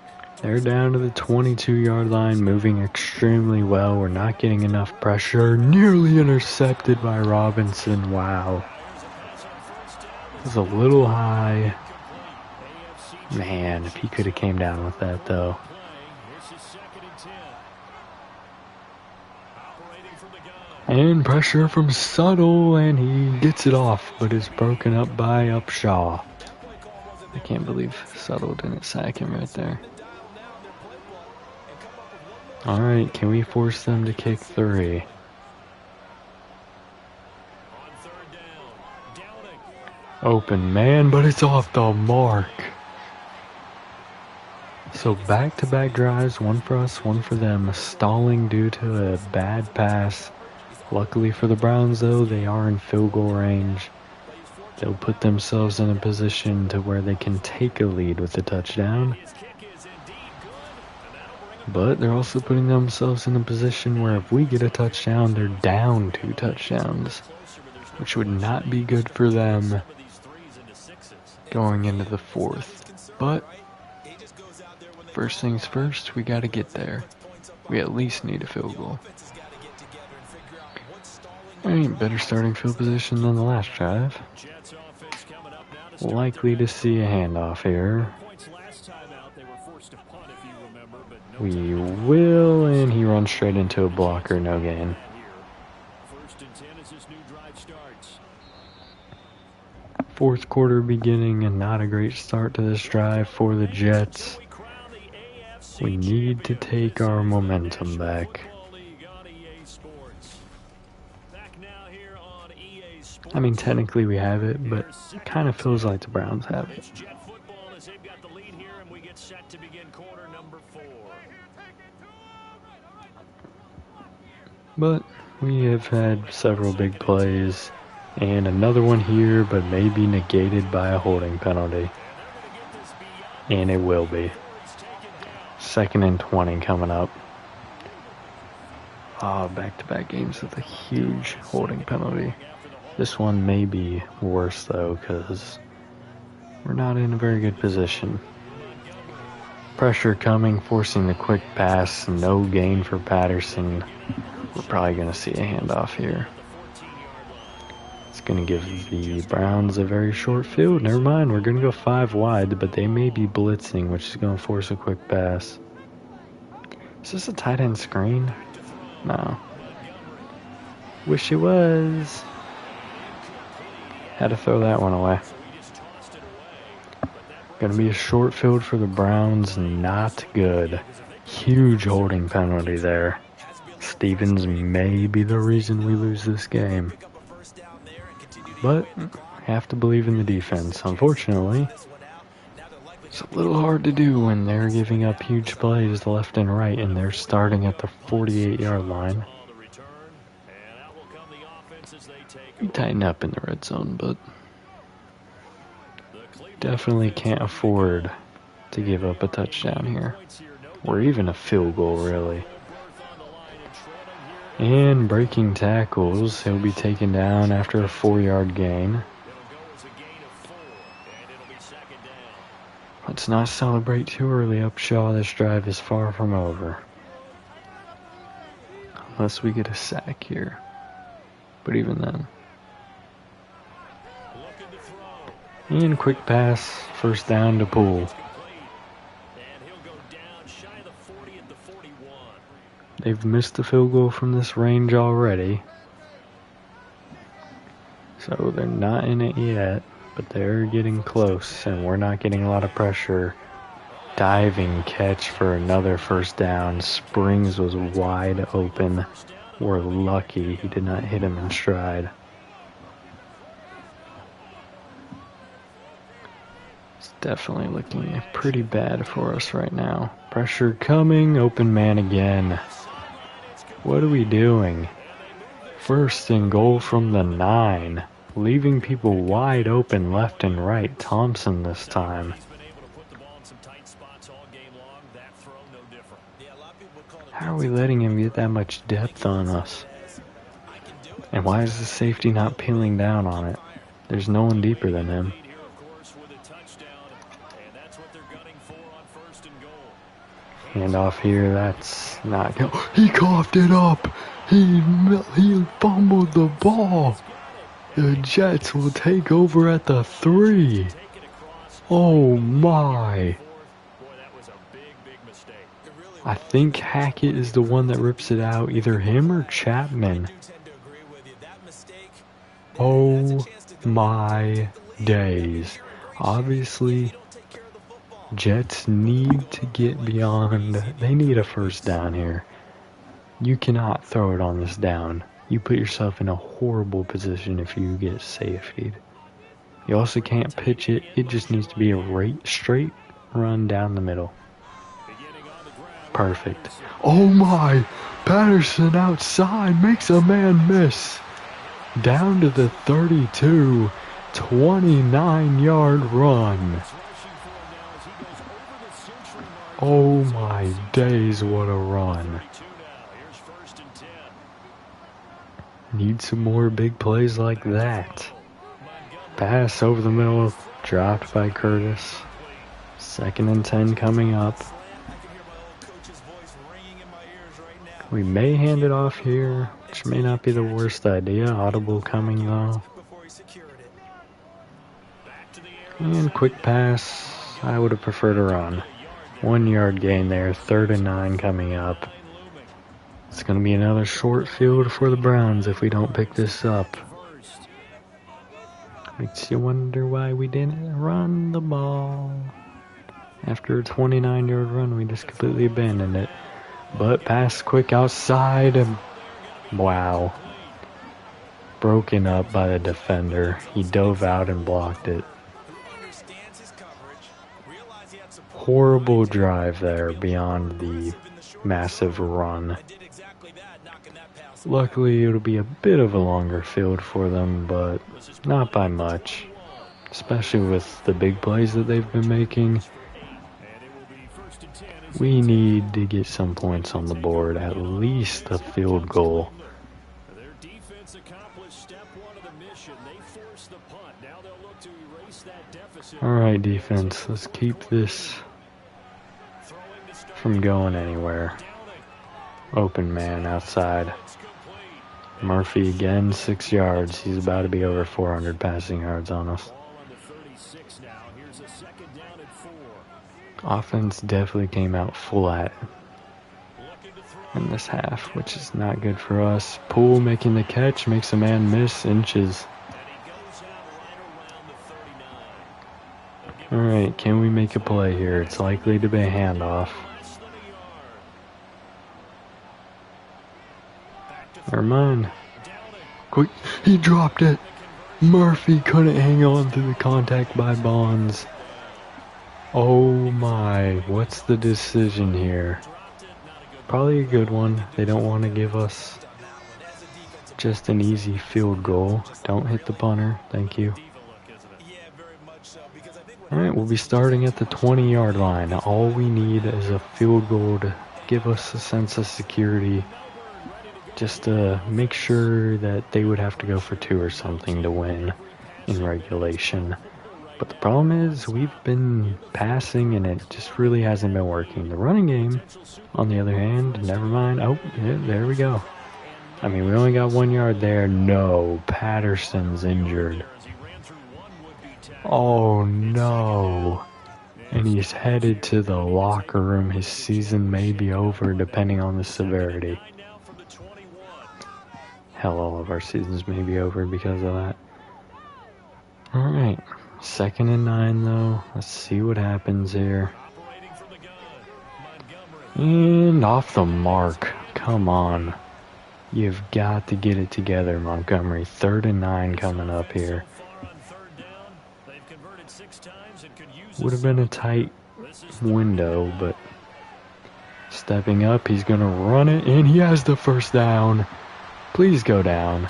They're down to the 22-yard line, moving extremely well. We're not getting enough pressure. Nearly intercepted by Robinson. Wow. It was a little high. Man, if he could have came down with that, though. And pressure from Suttle, and he gets it off, but it's broken up by Upshaw. I can't believe Suttle didn't sack him right there. Alright, can we force them to kick 3? Open man, but it's off the mark. So back-to-back drives, one for us, one for them, stalling due to a bad pass. Luckily for the Browns, though, they are in field goal range. They'll put themselves in a position to where they can take a lead with a touchdown. But they're also putting themselves in a position where if we get a touchdown, they're down 2 touchdowns, which would not be good for them going into the 4th. But first things first, we got to get there. We at least need a field goal. Alright, better starting field position than the last drive. Likely to see a handoff here. We will, and he runs straight into a blocker, no gain. Fourth quarter beginning, and not a great start to this drive for the Jets. We need to take our momentum back. I mean, technically we have it, but it kind of feels like the Browns have it. But we have had several big plays, and another one here, but maybe negated by a holding penalty. And it will be. 2nd and 20 coming up. Back-to-back games with a huge holding penalty. This one may be worse, though, because we're not in a very good position. Pressure coming, forcing the quick pass. No gain for Patterson. We're probably going to see a handoff here. It's going to give the Browns a very short field. Never mind, we're going to go 5 wide, but they may be blitzing, which is going to force a quick pass. Is this a tight end screen? No. Wish it was. Had to throw that one away. Gonna be a short field for the Browns. Not good. Huge holding penalty there. Stevens may be the reason we lose this game. But Have to believe in the defense. Unfortunately, it's a little hard to do when they're giving up huge plays left and right and they're starting at the 48-yard line. We tighten up in the red zone, but definitely can't afford to give up a touchdown here. Or even a field goal, really. And breaking tackles, he'll be taken down after a 4-yard gain. Let's not celebrate too early, Upshaw. This drive is far from over. Unless we get a sack here. But even then. And quick pass, first down to Poole. They've missed the field goal from this range already. So they're not in it yet, but they're getting close, and we're not getting a lot of pressure. Diving catch for another first down. Springs was wide open. We're lucky he did not hit him in stride. It's definitely looking pretty bad for us right now. Pressure coming, open man again. What are we doing? First and goal from the 9. Leaving people wide open left and right. Thompson this time. How are we letting him get that much depth on us? And why is the safety not peeling down on it? There's no one deeper than him. Hand off here, that's not good. He coughed it up! He fumbled the ball! The Jets will take over at the 3. Oh my! I think Hackett is the one that rips it out, either him or Chapman. Oh my days. Obviously, Jets need to get beyond. They need a first down here. You cannot throw it on this down. You put yourself in a horrible position if you get safetied. You also can't pitch it. It just needs to be a straight run down the middle. Perfect. Oh my! Patterson outside makes a man miss. Down to the 32. 29-yard run. Oh my days, what a run. Need some more big plays like that. Pass over the middle, dropped by Curtis. 2nd and 10 coming up. We may hand it off here, which may not be the worst idea. Audible coming though. And quick pass. I would have preferred a run. 1-yard gain there. 3rd and 9 coming up. It's going to be another short field for the Browns if we don't pick this up. Makes you wonder why we didn't run the ball. After a 29-yard run, we just completely abandoned it. But pass quick outside. And wow. Broken up by the defender. He dove out and blocked it. Horrible drive there beyond the massive run. Luckily, it'll be a bit of a longer field for them, but not by much. Especially with the big plays that they've been making. We need to get some points on the board, at least a field goal. Alright, defense, let's keep this from going anywhere. Open man outside. Murphy again, 6 yards. He's about to be over 400 passing yards on us. Offense definitely came out flat in this half, which is not good for us. Poole making the catch, makes a man miss inches. Alright, can we make a play here? It's likely to be a handoff. Never mind. Quick, he dropped it. Murphy couldn't hang on to the contact by Bonds. Oh my, what's the decision here? Probably a good one. They don't want to give us just an easy field goal. Don't hit the punter. Thank you. Alright, we'll be starting at the 20-yard line. All we need is a field goal to give us a sense of security. Just to make sure that they would have to go for 2 or something to win in regulation. But the problem is we've been passing and it just really hasn't been working. The running game, on the other hand, never mind. Oh, yeah, there we go. I mean, we only got 1 yard there. No, Patterson's injured. Oh no. And he's headed to the locker room. His season may be over depending on the severity. Hell, all of our seasons may be over because of that. Alright. 2nd and 9 though. Let's see what happens here. And off the mark. Come on. You've got to get it together, Montgomery. 3rd and 9 coming up here. Would have been a tight window, but stepping up, he's going to run it, and he has the first down. Please go down.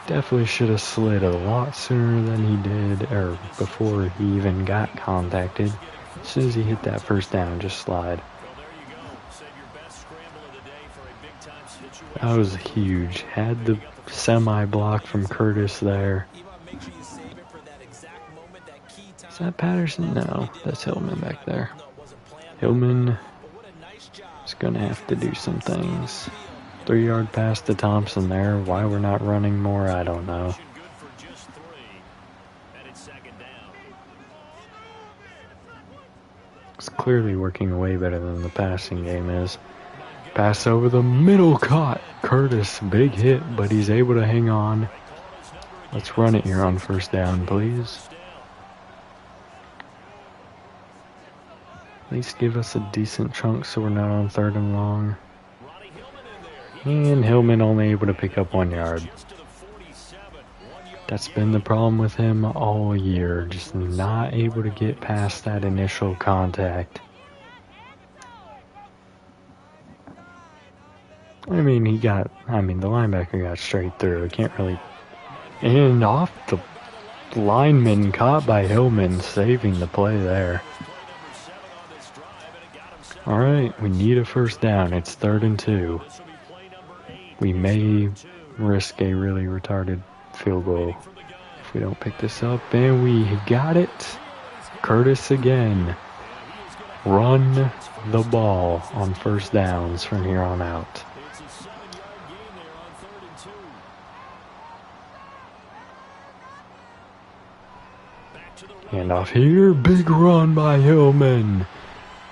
Definitely should have slid a lot sooner than he did, or before he even got contacted. As soon as he hit that first down, just slide. That was huge. Had the semi-block from Curtis there. Is that Patterson? No, that's Hillman back there. Hillman is going to have to do some things. 3-yard pass to Thompson there. Why we're not running more, I don't know. It's clearly working way better than the passing game is. Pass over the middle, caught. Curtis, big hit, but he's able to hang on. Let's run it here on 1st down, please. At least give us a decent chunk so we're not on 3rd and long. And Hillman only able to pick up 1 yard. That's been the problem with him all year. Just not able to get past that initial contact. I mean, the linebacker got straight through. Can't really... And off the lineman, caught by Hillman, saving the play there. Alright, we need a 1st down. It's 3rd and 2. We may risk a really retarded field goal if we don't pick this up. And we got it. Curtis again. Run the ball on 1st downs from here on out. Hand off here. Big run by Hillman.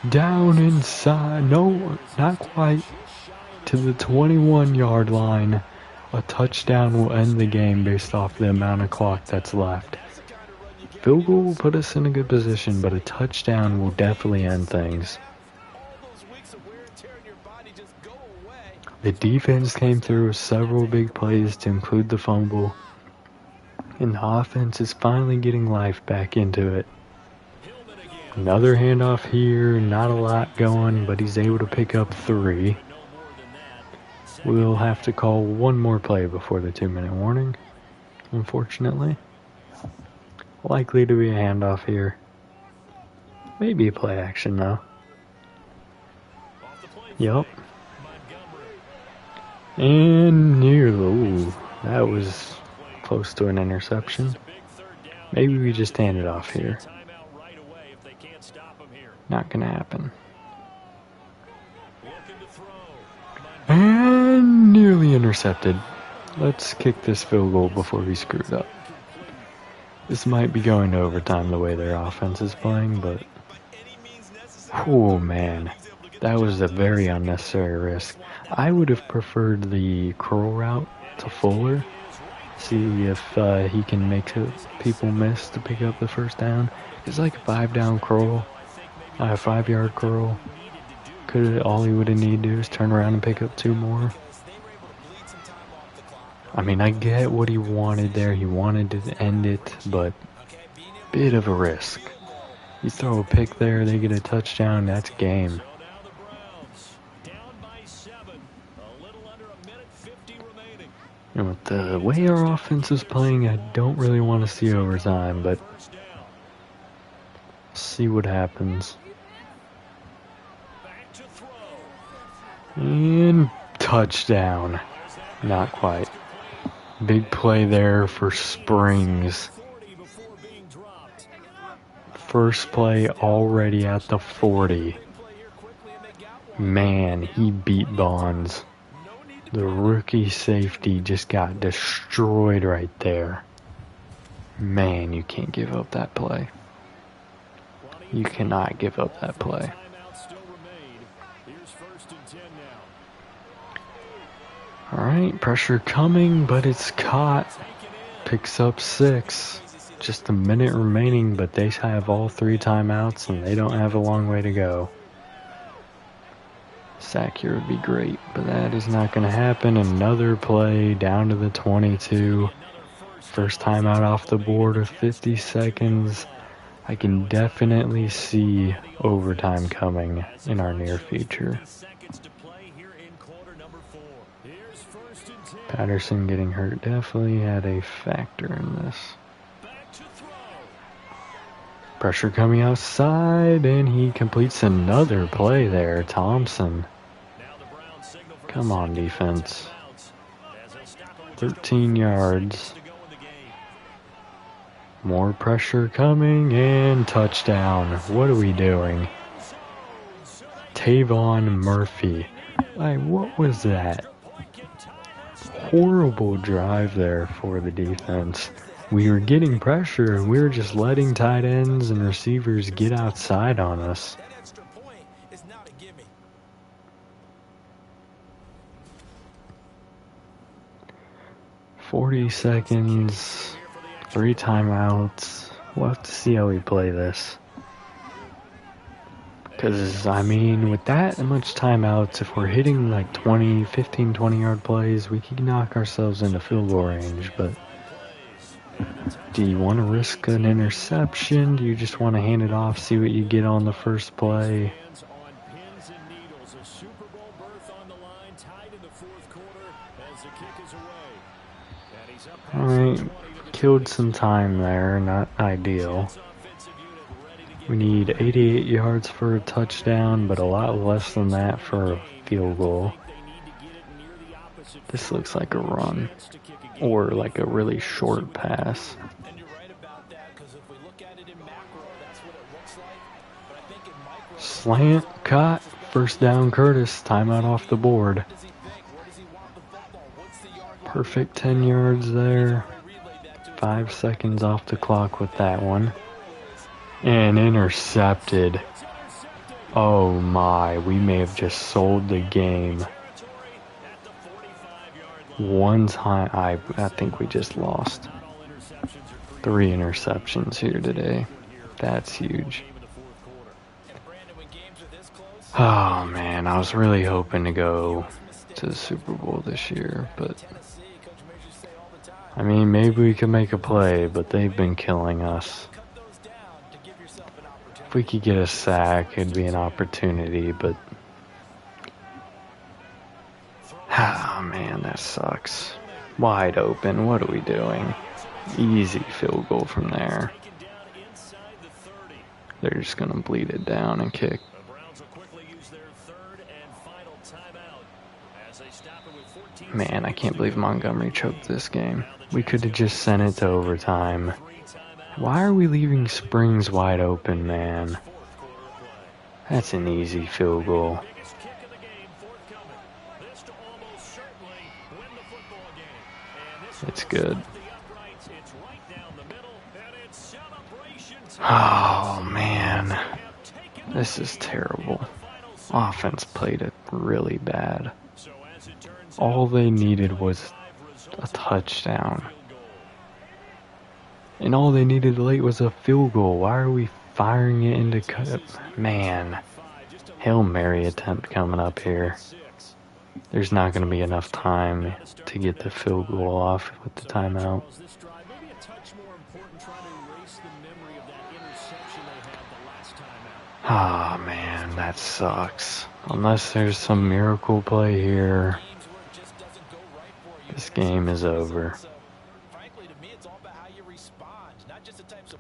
Down inside. No, not quite. To the 21-yard line. A touchdown will end the game based off the amount of clock that's left. Field goal will put us in a good position, but a touchdown will definitely end things. The defense came through with several big plays to include the fumble. And the offense is finally getting life back into it. Another handoff here, not a lot going, but he's able to pick up 3. We'll have to call 1 more play before the 2-minute warning, unfortunately. Likely to be a handoff here. Maybe a play action though. Yup. And ooh, that was close to an interception. Maybe we just hand it off here. Not gonna happen. And nearly intercepted. Let's kick this field goal before we screw it up. This might be going to overtime the way their offense is playing, but... Oh man, that was a very unnecessary risk. I would have preferred the curl route to Fuller. See if he can make people miss to pick up the 1st down. It's like a 5-down curl. A 5-yard curl. All he would have needed to do is turn around and pick up 2 more. I mean, I get what he wanted there. He wanted to end it, but bit of a risk. You throw a pick there, they get a touchdown, that's game. So now the Browns down by 7. A little under a minute 50 remaining. And with the way our offense is playing, I don't really want to see overtime, but First down. see what happens. Back to throw. And touchdown. Not quite. Big play there for Springs. 40 before being dropped. First play already at the 40. Man, he beat Bonds. The rookie safety just got destroyed right there. Man, you can't give up that play. You cannot give up that play. Timeout still remain. Here's first and 10 now. Alright, pressure coming, but it's caught. Picks up 6. Just a minute remaining, but they have all 3 timeouts and they don't have a long way to go. Sack here would be great, but that is not going to happen. Another play down to the 22. First timeout off the board with 50 seconds. I can definitely see overtime coming in our near future. Seconds to play here in quarter number 4. Here's first and 10. Patterson getting hurt definitely had a factor in this. Back to throw. Pressure coming outside, and he completes another play there. Thompson. Now the Browns signal for Come on, defense. timeouts as they'll stop it with 13 yards. to go in the game. More pressure coming, and touchdown. What are we doing? Tavon Murphy. Like, what was that? Horrible drive there for the defense. We were getting pressure, and we were just letting tight ends and receivers get outside on us. That extra point is not a gimme. 40 seconds, 3 timeouts. We'll have to see how we play this. Because, I mean, with that much timeouts, if we're hitting like 15, 20-yard plays, we can knock ourselves into field goal range. But do you want to risk an interception? Do you just want to hand it off, see what you get on the first play? Hands on pins and needles. A Super Bowl berth on the line, tied in the fourth quarter as the kick is away. And he's up past the Alright, 20 to the killed some time there, not ideal. Jets offensive unit ready to get We need 88 yards for a touchdown, but a lot less than that for a field goal. they need to get it near the opposite This looks like a run, chance to kick again. or like a really short pass. And you're right about that, because if we look at it in macro, that's what it looks like. But I think in micro, Slant, caught, first down Curtis, timeout off the board. what does he think? Where does he want the football? What's the yard line? Perfect 10 yards there. We relayed that to his 5 seconds off the clock with that one. And intercepted. Oh my, we may have just sold the game. One time, I think we just lost. 3 interceptions here today. That's huge. And Brandon, when games are this close, Oh man, I was really hoping to go to the Super Bowl this year, but Tennessee, Coach Majors say all the time, I mean, maybe we could make a play, but they've been killing us. cut those down to give yourself an opportunity. If we could get a sack, it'd be an opportunity, but ah man, that sucks. Wide open, what are we doing? Easy field goal from there. Taken down inside the 30. They're just gonna bleed it down and kick. The Browns will quickly use their third and final timeout as they stop it with 14 Man, I can't believe Montgomery choked this game. We could have just sent it to overtime. Why are we leaving Springs wide open, man? That's an easy field goal. biggest kick of the game forthcoming. This to almost certainly win the football game. And this It's good. off the uprights. It's right down the middle, and it's celebration Oh time. man, Have taken this is terrible. Offense played it really bad. so as it turns All out, they needed was five a results touchdown. field goal. And all they needed late was a field goal. Why are we firing it into cut? Man, Hail Mary attempt coming up here. 6. there's not going to be enough time to get the field goal off with the timeout. Maybe a touch more important trying to erase the memory of that interception they had the last time out. Ah, man, that sucks. Unless there's some miracle play here, this game is over.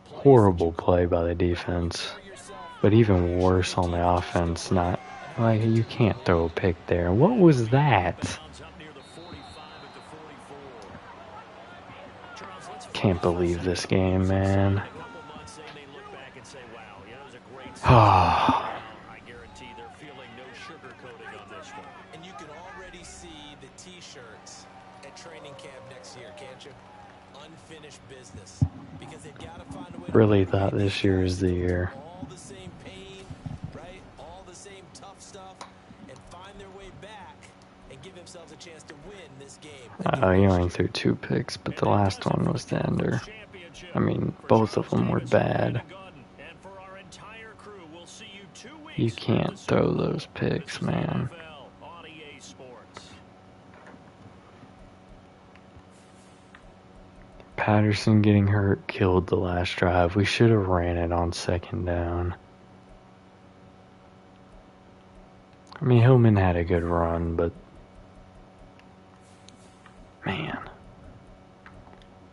Horrible play by the defense, but even worse on the offense. Not like you can't throw a pick there. What was that? Can't believe this game, man. Ah. I guarantee they're feeling no sugarcoating on this one. And you can already see the T-shirts at training camp next year, can't you? Unfinished business. Because they've got to find a way to really thought this year is the year. all the same pain, right? All the same tough stuff, and find their way back and give themselves a chance to win this game. He only threw 2 picks, but the last one was the ender. I mean, both of them were bad. You can't throw those picks, man. Patterson getting hurt killed the last drive. We should have ran it on 2nd down. I mean, Hillman had a good run, but man.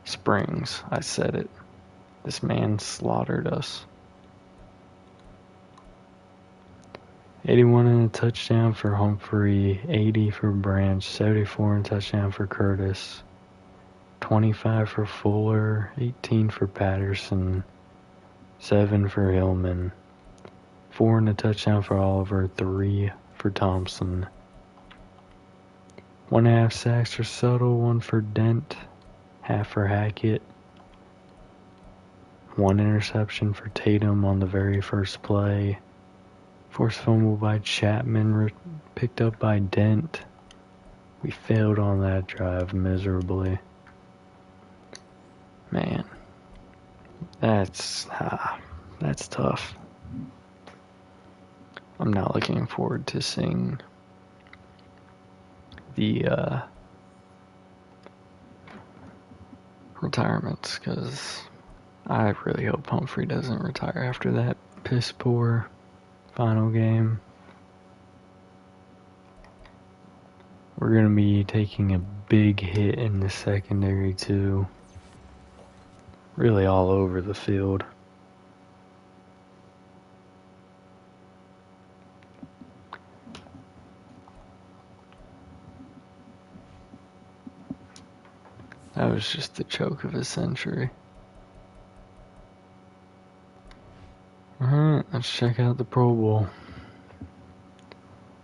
Springs, I said it. This man slaughtered us. 81 and a touchdown for Humphrey, 80 for Branch, 74 and a touchdown for Curtis, 25 for Fuller, 18 for Patterson, 7 for Hillman, 4 and a touchdown for Oliver, 3 for Thompson, 1.5 sacks for Subtle, 1 for Dent, half for Hackett, 1 interception for Tatum on the very first play. Forced fumble by Chapman, picked up by Dent. We failed on that drive miserably. Man, that's tough. I'm not looking forward to seeing the retirements, because I really hope Humphrey doesn't retire after that piss poor final game. We're going to be taking a big hit in the secondary too. Really all over the field. That was just the choke of a century. Alright, let's check out the Pro Bowl.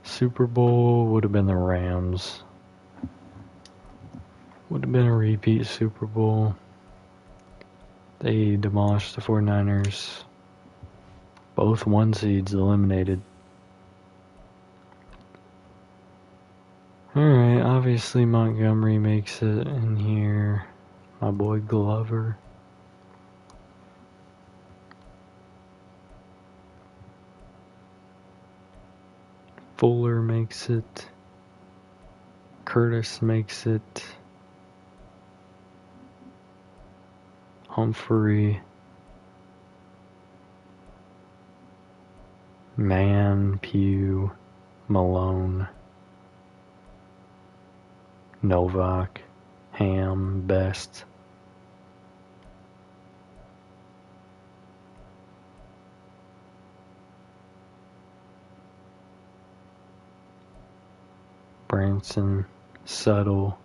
Super Bowl would have been the Rams. Would have been a repeat Super Bowl. They demolished the 49ers. Both 1 seeds eliminated. Alright, obviously Montgomery makes it in here. My boy Glover. Fuller makes it. Curtis makes it. Humphrey. Mann, Pugh, Malone, Novak, Ham, Best. Branson, Subtle,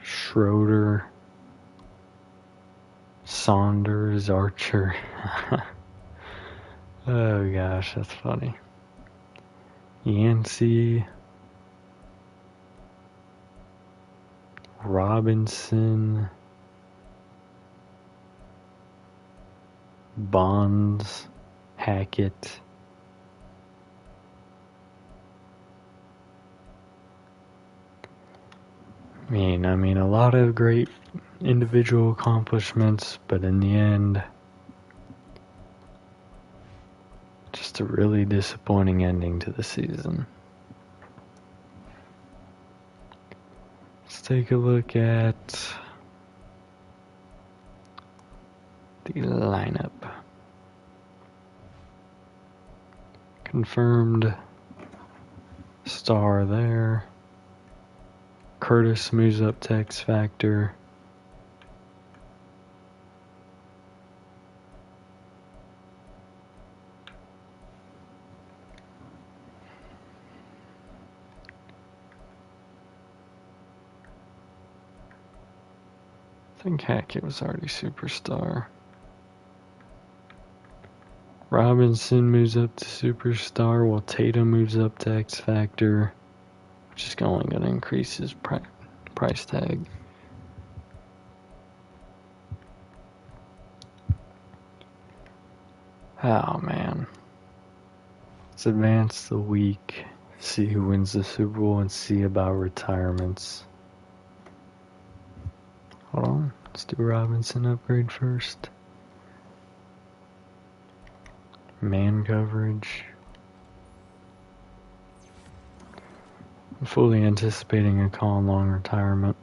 Schroeder, Saunders, Archer. Oh gosh, that's funny. Yancey, Robinson, Bonds, Hackett, I mean, a lot of great individual accomplishments, but in the end, just a really disappointing ending to the season. Let's take a look at the lineup. Confirmed star there. Curtis moves up to X Factor. I think Hackett was already superstar. Robinson moves up to superstar while Tatum moves up to X Factor, which is only going to increase his price tag. Oh man. Let's advance the week, see who wins the Super Bowl, and see about retirements. Hold on, let's do Robinson upgrade first. Man coverage. I'm fully anticipating a Colin Long retirement.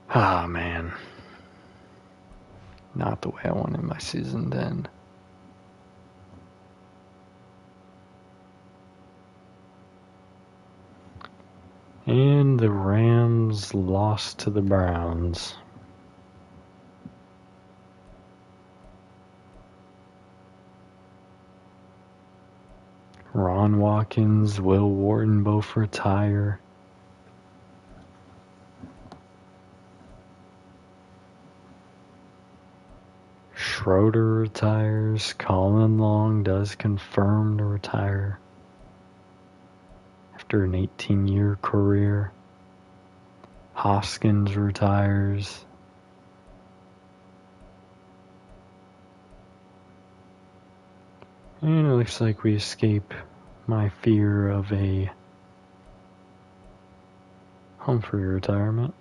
Ah, man. Not the way I wanted my season to end. And the Rams lost to the Browns. Ron Watkins, Will Wharton both retire. Schroeder retires. Colin Long does confirm to retire after an 18-year career. Hoskins retires. And it looks like we escape my fear of a Humphrey retirement.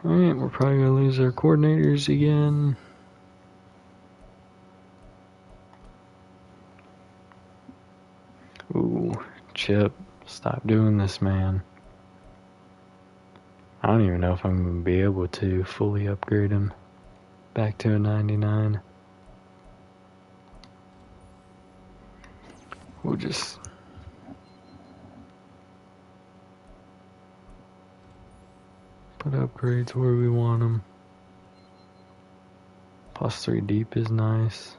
Alright, we're probably going to lose our coordinators again. Ooh, Chip, stop doing this, man. I don't even know if I'm going to be able to fully upgrade him back to a 99. We'll just... put upgrades where we want them. +3 deep is nice.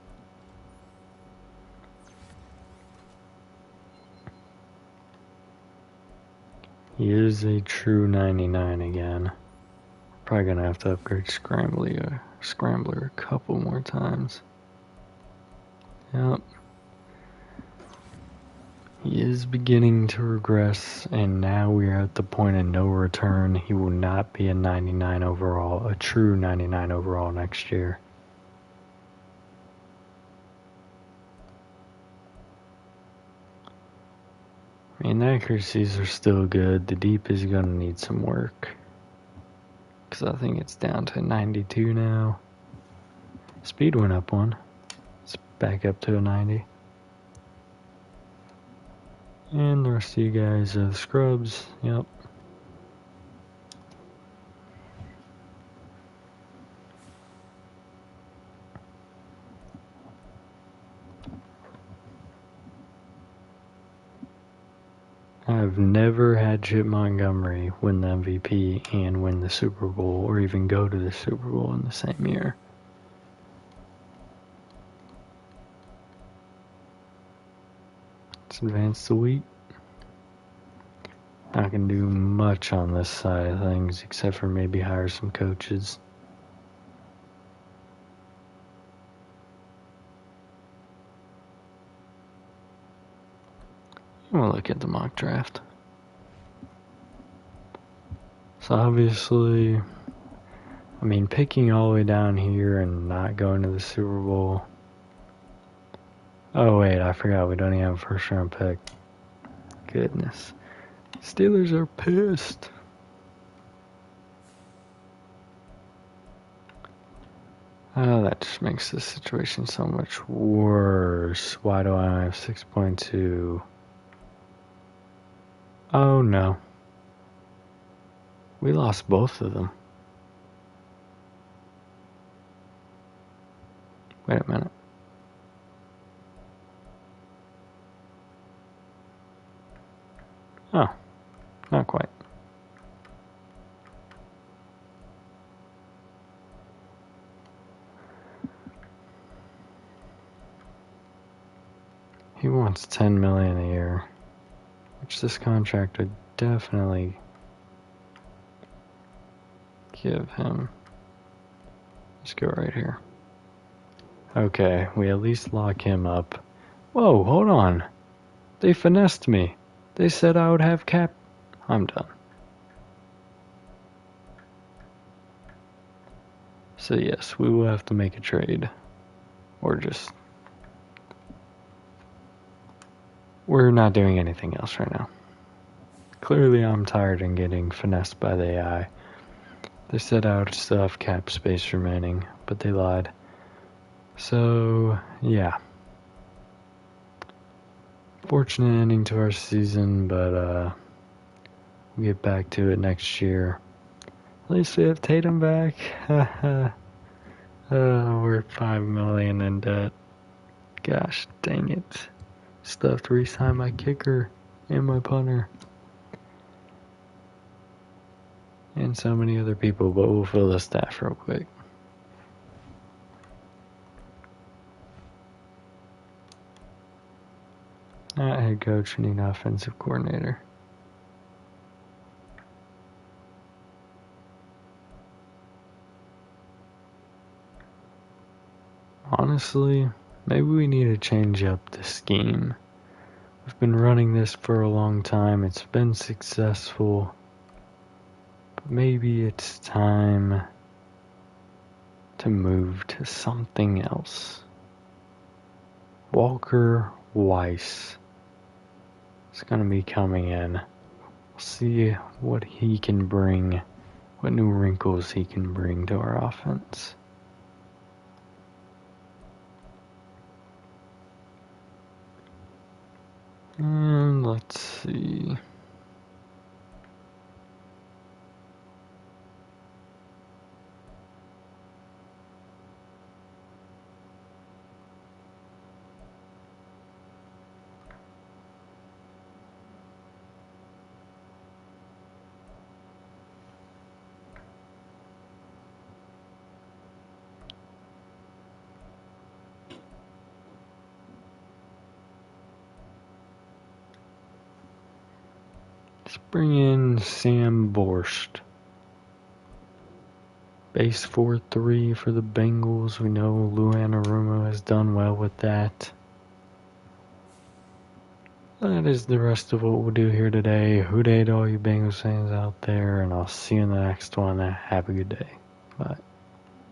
He is a true 99 again. Probably gonna have to upgrade Scrambler a couple more times. Yep. He is beginning to regress, and now we are at the point of no return. He will not be a 99 overall, a true 99 overall next year. I mean, the accuracies are still good. The deep is going to need some work, because I think it's down to 92 now. Speed went up one. It's back up to a 90. And the rest of you guys are the scrubs. Yep. I've never had Chip Montgomery win the MVP and win the Super Bowl, or even go to the Super Bowl in the same year. Let's advance the week. Not gonna do much on this side of things, except for maybe hire some coaches. We'll look at the mock draft. So obviously, I mean, picking all the way down here and not going to the Super Bowl. Oh wait, I forgot we don't even have a first round pick. Goodness. Steelers are pissed. Oh, that just makes this situation so much worse. Why do I have 6.2? Oh no. We lost both of them. Wait a minute. Oh, not quite. He wants $10 million a year, which this contract would definitely give him. Let's go right here. Okay, we at least lock him up. Whoa, hold on. They finessed me. They said I would have cap. I'm done. So yes, we will have to make a trade. Or just... We're not doing anything else right now. Clearly I'm tired and getting finessed by the AI. They said I would still have cap space remaining, but they lied. So, yeah. Fortunate ending to our season, but we'll get back to it next year. At least we have Tatum back. We're at $5 million in debt. Gosh dang it. Still have to re-sign my kicker and my punter. And so many other people, but we'll fill the staff real quick. Not head coach, we need an offensive coordinator. Honestly, maybe we need to change up the scheme. We've been running this for a long time. It's been successful. But maybe it's time to move to something else. Walker Weiss is going to be coming in. We'll see what he can bring, what new wrinkles he can bring to our offense. And let's see. Let's bring in Sam Borscht. Base 4-3 for the Bengals. We know Lou Anarumo has done well with that. That is the rest of what we'll do here today. Hoo day to all you Bengals fans out there, and I'll see you in the next one. Have a good day. Bye.